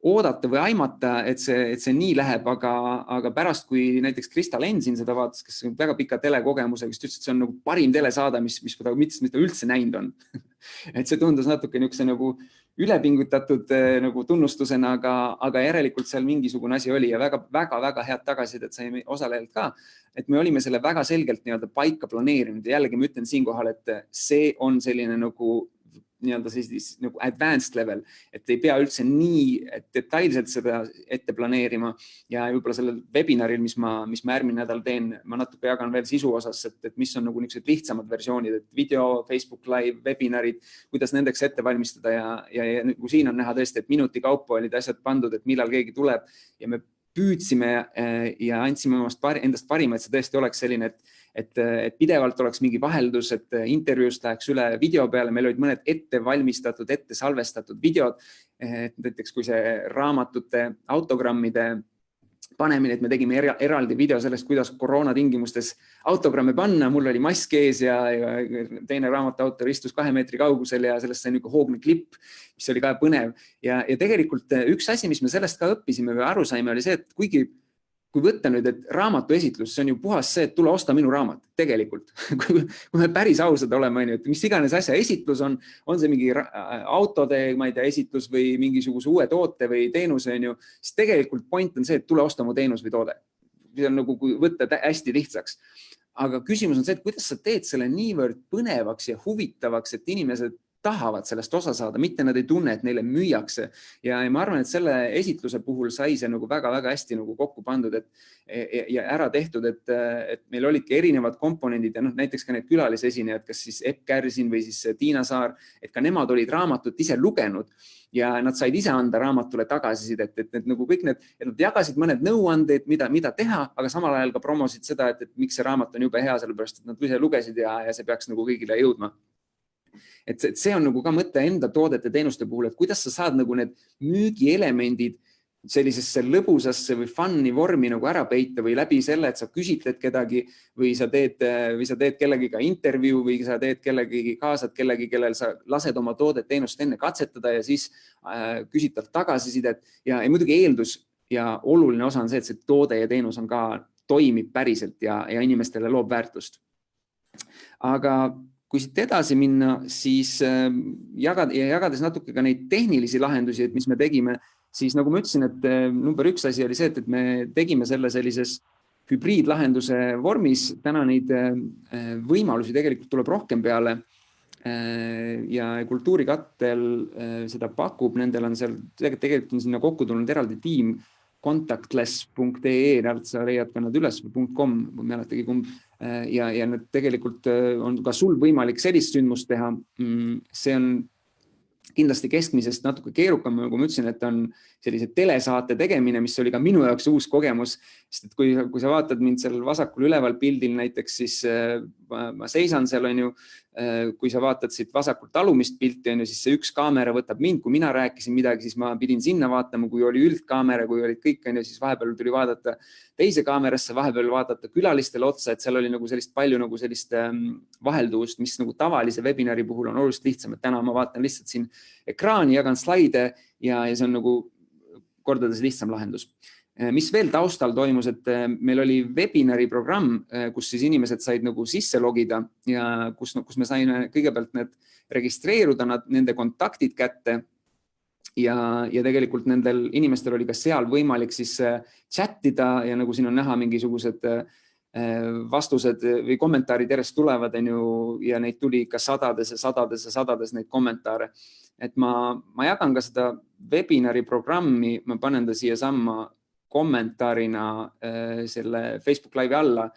oodata või aimata, et see nii läheb, aga pärast, kui näiteks Krista Lensin seda vaatas, kes on väga pika telekogemusega, kes ütles, et see on nagu parim telesaade, mis ta üldse näinud on. Et see tundus natuke niisuguse nagu ülepingutatud nagu tunnustusena, aga järelikult seal mingisugune asi oli ja väga head tagasisidet saime osalejalt ka, et me olime selle väga selgelt nii-öelda paika planeerinud ja jällegi ma ütlen siinkohal, et see on selline nagu nii-öelda siis nagu advanced level, et ei pea üldse nii detailselt seda ette planeerima ja võib-olla sellel webinaril, mis ma järgmine nädal teen, ma natuke jagan veel sisu osas, et mis on nagu niisugused lihtsamad versioonid, et video, Facebook Live, webinarid, kuidas nendeks ette valmistada ja nagu siin on näha tõesti, et minuti kaupa olid asjad pandud, et millal keegi tuleb ja me püüdsime ja andsime endast parima, et see tõesti oleks selline, et pidevalt oleks mingi vaheldus, et intervjuust läheks üle video peale, meil olid mõned ette valmistatud, ette salvestatud videod, näiteks kui see raamatute autogrammide panemine, et me tegime eraldi video sellest, kuidas koroona tingimustes autogramme panna, mul oli mask ees ja teine raamatu autor istus 2 meetri kaugusel ja sellest sai niisugune hoogne klipp, mis oli ka põnev ja tegelikult üks asi, mis me sellest ka õppisime või aru saime, oli see, et kui võtta nüüd, et raamatu esitlus, see on ju puhas see, et tule osta minu raamat, tegelikult. Kui me päris ausad oleme, et mis iganes asja esitlus on see mingi autode, ma ei tea, esitlus või mingisuguse uue toote või teenuse, siis tegelikult point on see, et tule osta mu teenus või toode. See on nagu võtta hästi lihtsaks. Aga küsimus on see, et kuidas sa teed selle niivõrd põnevaks ja huvitavaks, et inimesed tahavad sellest osa saada, mitte nad ei tunne, et neile müüakse. Ja ma arvan, et selle esitluse puhul sai see nagu väga hästi nagu kokku pandud ja ära tehtud, et meil olidki erinevad komponendid ja näiteks ka need külalisesinejad, kas siis Epp Kärsin või siis Tiina Saar, et ka nemad olid raamatut ise lugenud ja nad said ise anda raamatule tagasisidet, et nagu kõik need, et nad jagasid mõned nõuandeid, mida teha, aga samal ajal ka promosid seda, et miks see raamat on jube hea, sellepärast et nad ise lugesid ja see peaks nagu kõigile jõudma. Et see on nagu ka mõte enda toodete teenuste puhul, et kuidas sa saad nagu need müügielemendid sellisesse lõbusasse või fun'i vormi nagu ära peita või läbi selle, et sa küsitled kedagi või sa teed kellegiga intervjuu või sa teed kellegi, kaasad kellegi, kellel sa lased oma toodet teenust enne katsetada ja siis küsid talt tagasisidet ja muidugi eeldus ja oluline osa on see, et see toode ja teenus on ka toimib päriselt ja inimestele loob väärtust. Aga kui siit edasi minna, siis jagades natuke ka neid tehnilisi lahendusi, et mis me tegime, siis nagu ma ütlesin, et number 1 asi oli see, et me tegime selle sellises hübriidlahenduse vormis. Täna neid võimalusi tegelikult tuleb rohkem peale ja Kultuurikattel seda pakub, nendel on seal tegelikult on sinna kokku tulnud eraldi tiim contactless.ee, sa leiad ka nad üles või .com, ma mäletagi kumb. Ja need tegelikult on ka sul võimalik sellist sündmust teha. See on kindlasti keskmisest natuke keerukam, nagu ma ütlesin, et on sellise telesaate tegemine, mis oli ka minu jaoks uus kogemus, sest et kui sa vaatad mind seal vasakul üleval pildil näiteks, siis ma seisan seal, on ju, kui sa vaatad siit vasakult alumist pilti, on ju, siis see üks kaamera võtab mind, kui mina rääkisin midagi, siis ma pidin sinna vaatama, kui oli üldkaamera, kui olid kõik, on ju, siis vahepeal tuli vaadata teise kaamerasse, vahepeal vaadata külalistele otsa, et seal oli nagu sellist palju nagu sellist vahelduvust, mis nagu tavalise webinari puhul on oluliselt lihtsam, et täna ma vaatan lihtsalt siin ekraani, jagan slaide ja see on nagu kordades lihtsam lahendus. Mis veel taustal toimus, et meil oli webinari programm, kus siis inimesed said nagu sisse logida ja kus me saime kõigepealt need registreeruda, nende kontaktid kätte ja tegelikult nendel inimestel oli ka seal võimalik siis chattida ja nagu siin on näha mingisugused vastused või kommentaarid järjest tulevad ja neid tuli ka sadades neid kommentaare. Et ma jagan ka seda webinari programmi, ma panen ta siia samma kommentaarina selle Facebook Live'i alla.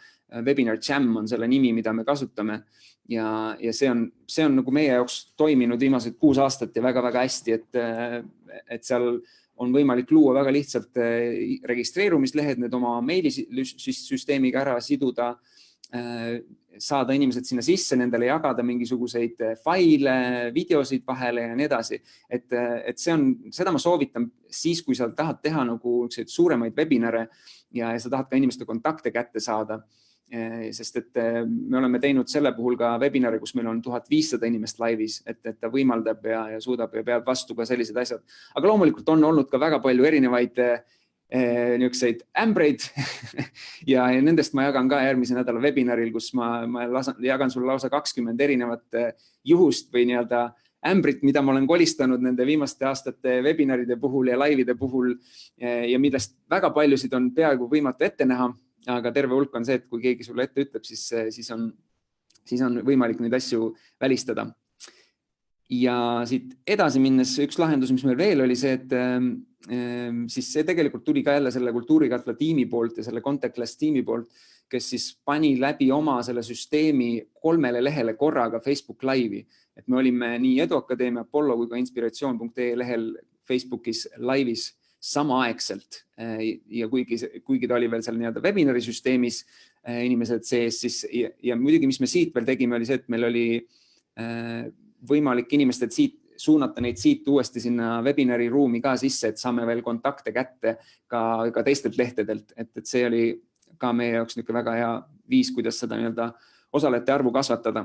Webinar Jam on selle nimi, mida me kasutame ja see on nagu meie jaoks toiminud viimased 6 aastat ja väga-väga hästi, et seal on võimalik luua väga lihtsalt registreerumislehed, need oma meilisüsteemiga ära siduda, saada inimesed sinna sisse, nendele jagada mingisuguseid faile, videosid vahele ja nii edasi. Et seda ma soovitan siis, kui sa tahad teha nagu suuremaid webinare ja sa tahad ka inimeste kontakte kätte saada. Sest et me oleme teinud selle puhul ka webinare, kus meil on 1500 inimest laivis, et ta võimaldab ja suudab ja peab vastu ka sellised asjad. Aga loomulikult on olnud ka väga palju erinevaid niisuguseid ämbreid ja nendest ma jagan ka järgmise nädala webinaril, kus ma jagan sulle lausa 20 erinevat juhust või nii-öelda ämbrit, mida ma olen kolistanud nende viimaste aastate webinaride puhul ja laivide puhul ja millest väga paljusid on peaaegu võimatu ette näha, aga terve hulk on see, et kui keegi sulle ette ütleb, siis on võimalik neid asju välistada. Ja siit edasi minnes üks lahendus, mis meil veel oli see, et siis see tegelikult tuli ka jälle selle Kultuurikatla tiimi poolt ja selle Contactless tiimi poolt, kes siis pani läbi oma selle süsteemi 3 lehele korraga Facebook Live'i. Et me olime nii Eduakadeemia, Apollo kui ka inspiratsioon.ee lehel Facebookis laivis samaaegselt ja kuigi ta oli veel seal nii-öelda webinari süsteemis inimesed sees, siis ja muidugi, mis me siit veel tegime, oli see, et meil oli võimalik inimesed suunata neid siit uuesti sinna webinari ruumi ka sisse, et saame veel kontakte kätte ka teistelt lehtedelt. Et see oli ka meie jaoks väga hea viis, kuidas seda nii-öelda osalejate arvu kasvatada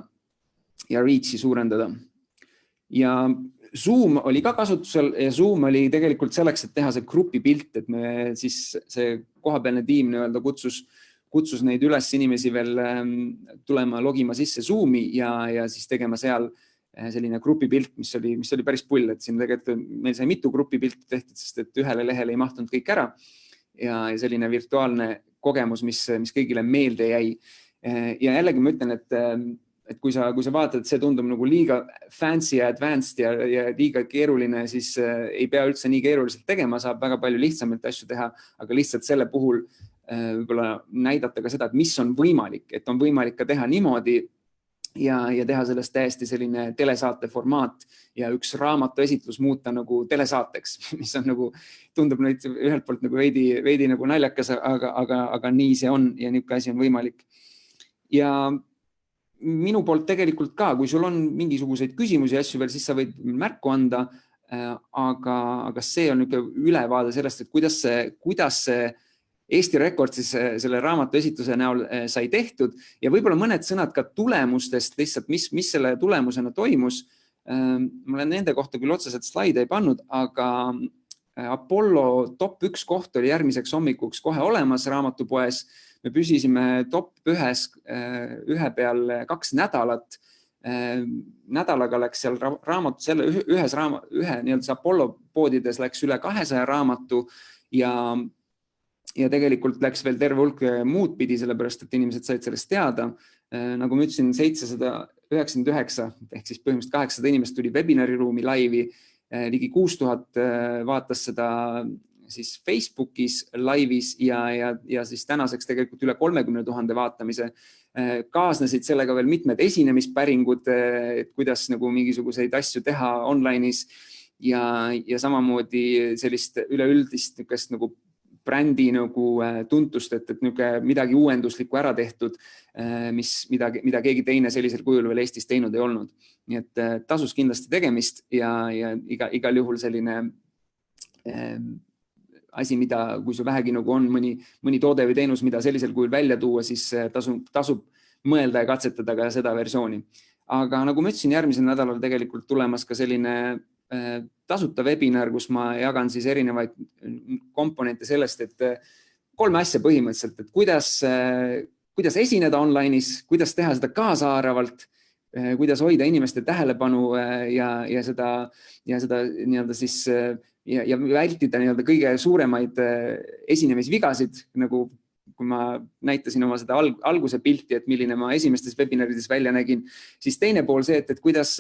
ja reach'i suurendada. Ja Zoom oli ka kasutusel ja Zoom oli tegelikult selleks, et teha see grupipilt, et me siis see kohapealne tiim nii-öelda kutsus neid üles inimesi veel tulema logima sisse Zoomi ja siis tegema seal selline grupipilt, mis oli päris pull, et siin tegelikult meil sai mitu grupipilti tehtud, sest et ühele lehele ei mahtunud kõik ära ja selline virtuaalne kogemus, mis kõigile meelde jäi. Ja jällegi ma ütlen, et kui sa vaatad, et see tundub nagu liiga fancy ja advanced ja liiga keeruline, siis ei pea üldse nii keeruliselt tegema, saab väga palju lihtsamalt asju teha, aga lihtsalt selle puhul võib-olla näidata ka seda, et mis on võimalik, et on võimalik ka teha niimoodi ja teha sellest täiesti selline telesaate formaat ja üks raamatu esitlus muuta nagu telesaateks, mis on nagu, tundub nüüd ühelt poolt nagu veidi nagu naljakas, aga nii see on ja niisugune asi on võimalik. Ja minu poolt tegelikult ka, kui sul on mingisuguseid küsimusi ja asju veel, siis sa võid märku anda, aga see on ülevaade sellest, et kuidas see Eesti Rekord siis selle raamatu esitluse näol sai tehtud ja võib-olla mõned sõnad ka tulemustest lihtsalt, mis selle tulemusena toimus. Ma olen nende kohta küll otseselt slaide ei pannud, aga Apollo top 1 koht oli järgmiseks hommikuks kohe olemas raamatupoes. Me püsisime top 1 peal 2 nädalat. Nädalaga läks seal raamatu, selle ühe nii-öelda Apollo poodides läks üle 200 raamatu ja tegelikult läks veel terve hulk muud pidi, sellepärast, et inimesed said sellest teada. Nagu ma ütlesin, 799 ehk siis põhimõtteliselt 800 inimest tuli webinari ruumi laivi, ligi 6000 vaatas seda siis Facebookis laivis ja siis tänaseks tegelikult üle 30 000 vaatamise. Kaasnesid sellega veel mitmed esinemispäringud, et kuidas nagu mingisuguseid asju teha online'is ja samamoodi sellist üleüldist nagu brändi nagu tuntust, et midagi uuenduslikku ära tehtud, mida keegi teine sellisel kujul veel Eestis teinud ei olnud. Nii et tasus kindlasti tegemist ja igal juhul selline asi, mida kui sul vähegi nagu on mõni toode või teenus, mida sellisel kujul välja tuua, siis tasub mõelda ja katsetada ka seda versiooni. Aga nagu ma ütlesin, järgmisel nädalal tegelikult tulemas ka selline tasuta webinar, kus ma jagan siis erinevaid komponente sellest, et 3 asja põhimõtteliselt, et kuidas esineda online'is, kuidas teha seda kaasahaaravalt, kuidas hoida inimeste tähelepanu ja seda nii-öelda siis ja vältida nii-öelda kõige suuremaid esinemisvigasid, nagu kui ma näitasin oma seda alguse pilti, et milline ma esimestes webinarides välja nägin, siis teine pool see, et kuidas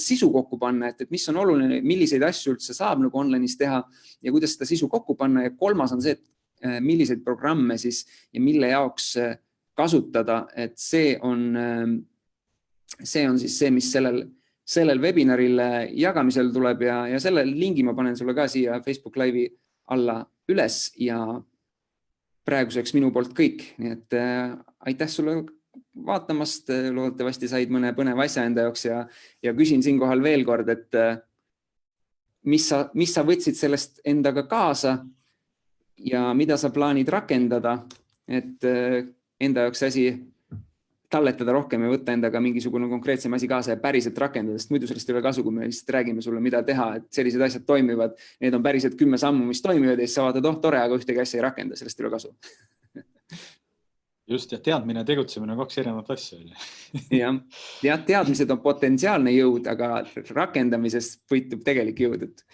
sisu kokku panna, et mis on oluline, milliseid asju üldse saab nagu online'is teha ja kuidas seda sisu kokku panna ja 3. on see, et milliseid programme siis ja mille jaoks kasutada, et see on siis see, mis sellel webinaril jagamisel tuleb ja selle lingi ma panen sulle ka siia Facebook Live'i alla üles ja praeguseks minu poolt kõik. Nii et aitäh sulle vaatamast, loodetavasti said mõne põneva asja enda jaoks ja küsin siinkohal veel kord, et mis sa võtsid sellest endaga kaasa ja mida sa plaanid rakendada, et enda jaoks asi talletada rohkem ja võtta endaga mingisugune konkreetsem asi kaasa ja päriselt rakendada, sest muidu sellest ei ole kasu, kui me lihtsalt räägime sulle, mida teha, et sellised asjad toimivad. Need on päriselt 10 sammu, mis toimivad ja siis sa vaatad, tore, aga ühtegi asja ei rakenda, sellest ei ole kasu. Just, ja teadmine ja tegutsemine on 2 erinevat asja. jah, teadmised on potentsiaalne jõud, aga rakendamisest võitub tegelik jõud, et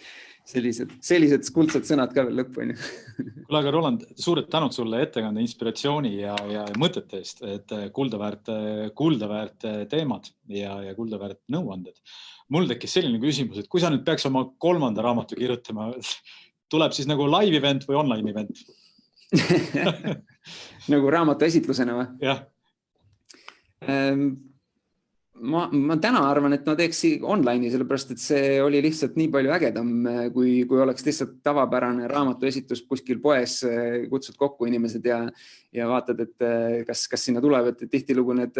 sellised kuldsed sõnad ka veel lõppu. Kuule, aga Roland, suured tänud sulle ettekande, inspiratsiooni ja mõtete eest, et kuldaväärt teemad ja kuldaväärt nõuanded. Mul tekkis selline küsimus, et kui sa nüüd peaks oma 3. raamatu kirjutama, tuleb siis nagu live event või online event? Nagu raamatu esitlusena või? Jah. Ma täna arvan, et ma teeks online'i, sellepärast, et see oli lihtsalt nii palju ägedam, kui oleks lihtsalt tavapärane raamatu esitus kuskil poes, kutsud kokku inimesed ja vaatad, et kas sinna tulevad, et tihtilugu need,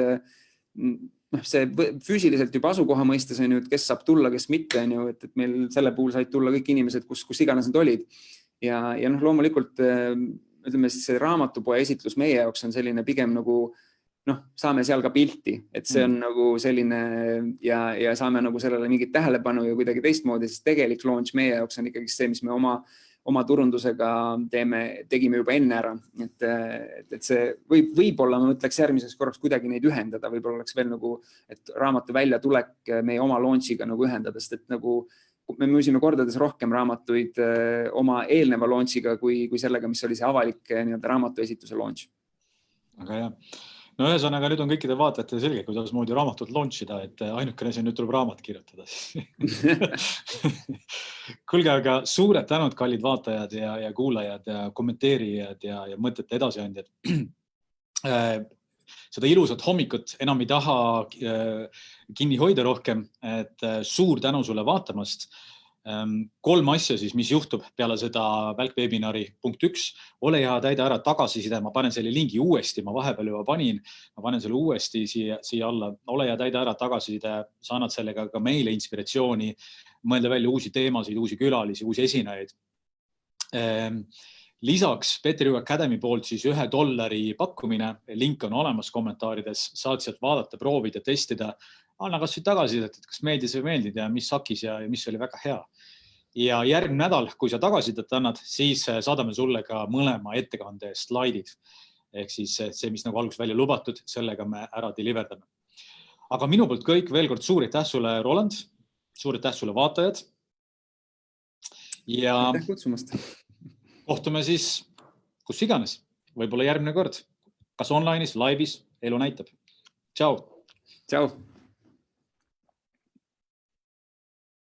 see füüsiliselt juba asukoha mõistes on ju, et kes saab tulla, kes mitte on ju, et meil selle puhul said tulla kõik inimesed, kus iganes nad olid. Ja loomulikult, ütleme, see raamatupoe esitlus meie jaoks on selline pigem nagu saame seal ka pilti, et see on nagu selline ja saame nagu sellele mingit tähelepanu ja kuidagi teistmoodi, sest tegelik launch meie jaoks on ikkagi see, mis me oma turundusega tegime juba enne ära. Et see võib-olla ma mõtleks järgmiseks korraks kuidagi neid ühendada, võib-olla oleks veel nagu, et raamatu välja tulek meie oma launchiga nagu ühendada, sest et nagu me müüsime kordades rohkem raamatuid oma eelneva launchiga kui sellega, mis oli see avalik raamatu esituse launch. Aga jah. No ühesõnaga, nüüd on kõikide vaatajatele selge, kuidas moodi raamatut launchida, et ainukene see nüüd tuleb raamat kirjutada. Kuulge, aga suured tänud, kallid vaatajad ja kuulajad ja kommenteerijad ja mõtete edasiandjad. Seda ilusat hommikut enam ei taha kinni hoida rohkem, et suur tänu sulle vaatamast. 3 asja siis, mis juhtub peale seda välkvebinari. Punkt 1, ole hea, täida ära tagasiside. Ma panen selle lingi uuesti, ma vahepeal juba panen selle uuesti siia alla. Ole hea, täida ära tagasiside, sa annad sellega ka meile inspiratsiooni, mõelda välja uusi teemasid, uusi külalisi, uusi esinejaid. Lisaks Peeter Jõe Academy poolt siis $1 pakkumine. Link on olemas kommentaarides, saad sealt vaadata, proovida, testida. Anna kas või tagasisidet, et kas meeldis või meeldid ja mis sakis ja mis oli väga hea. Ja järgmine nädal, kui sa tagasisidet annad, siis saadame sulle ka mõlema ettekande slaidid. Ehk siis see, mis nagu alguses välja lubatud, sellega me ära deliverdame. Aga minu poolt kõik, veel kord suur aitäh sulle, Roland, suur aitäh sulle, vaatajad. Ja aitäh kutsumast. Kohtume siis kus iganes, võib-olla järgmine kord, kas online'is, live'is, elu näitab. Tšau! Tšau!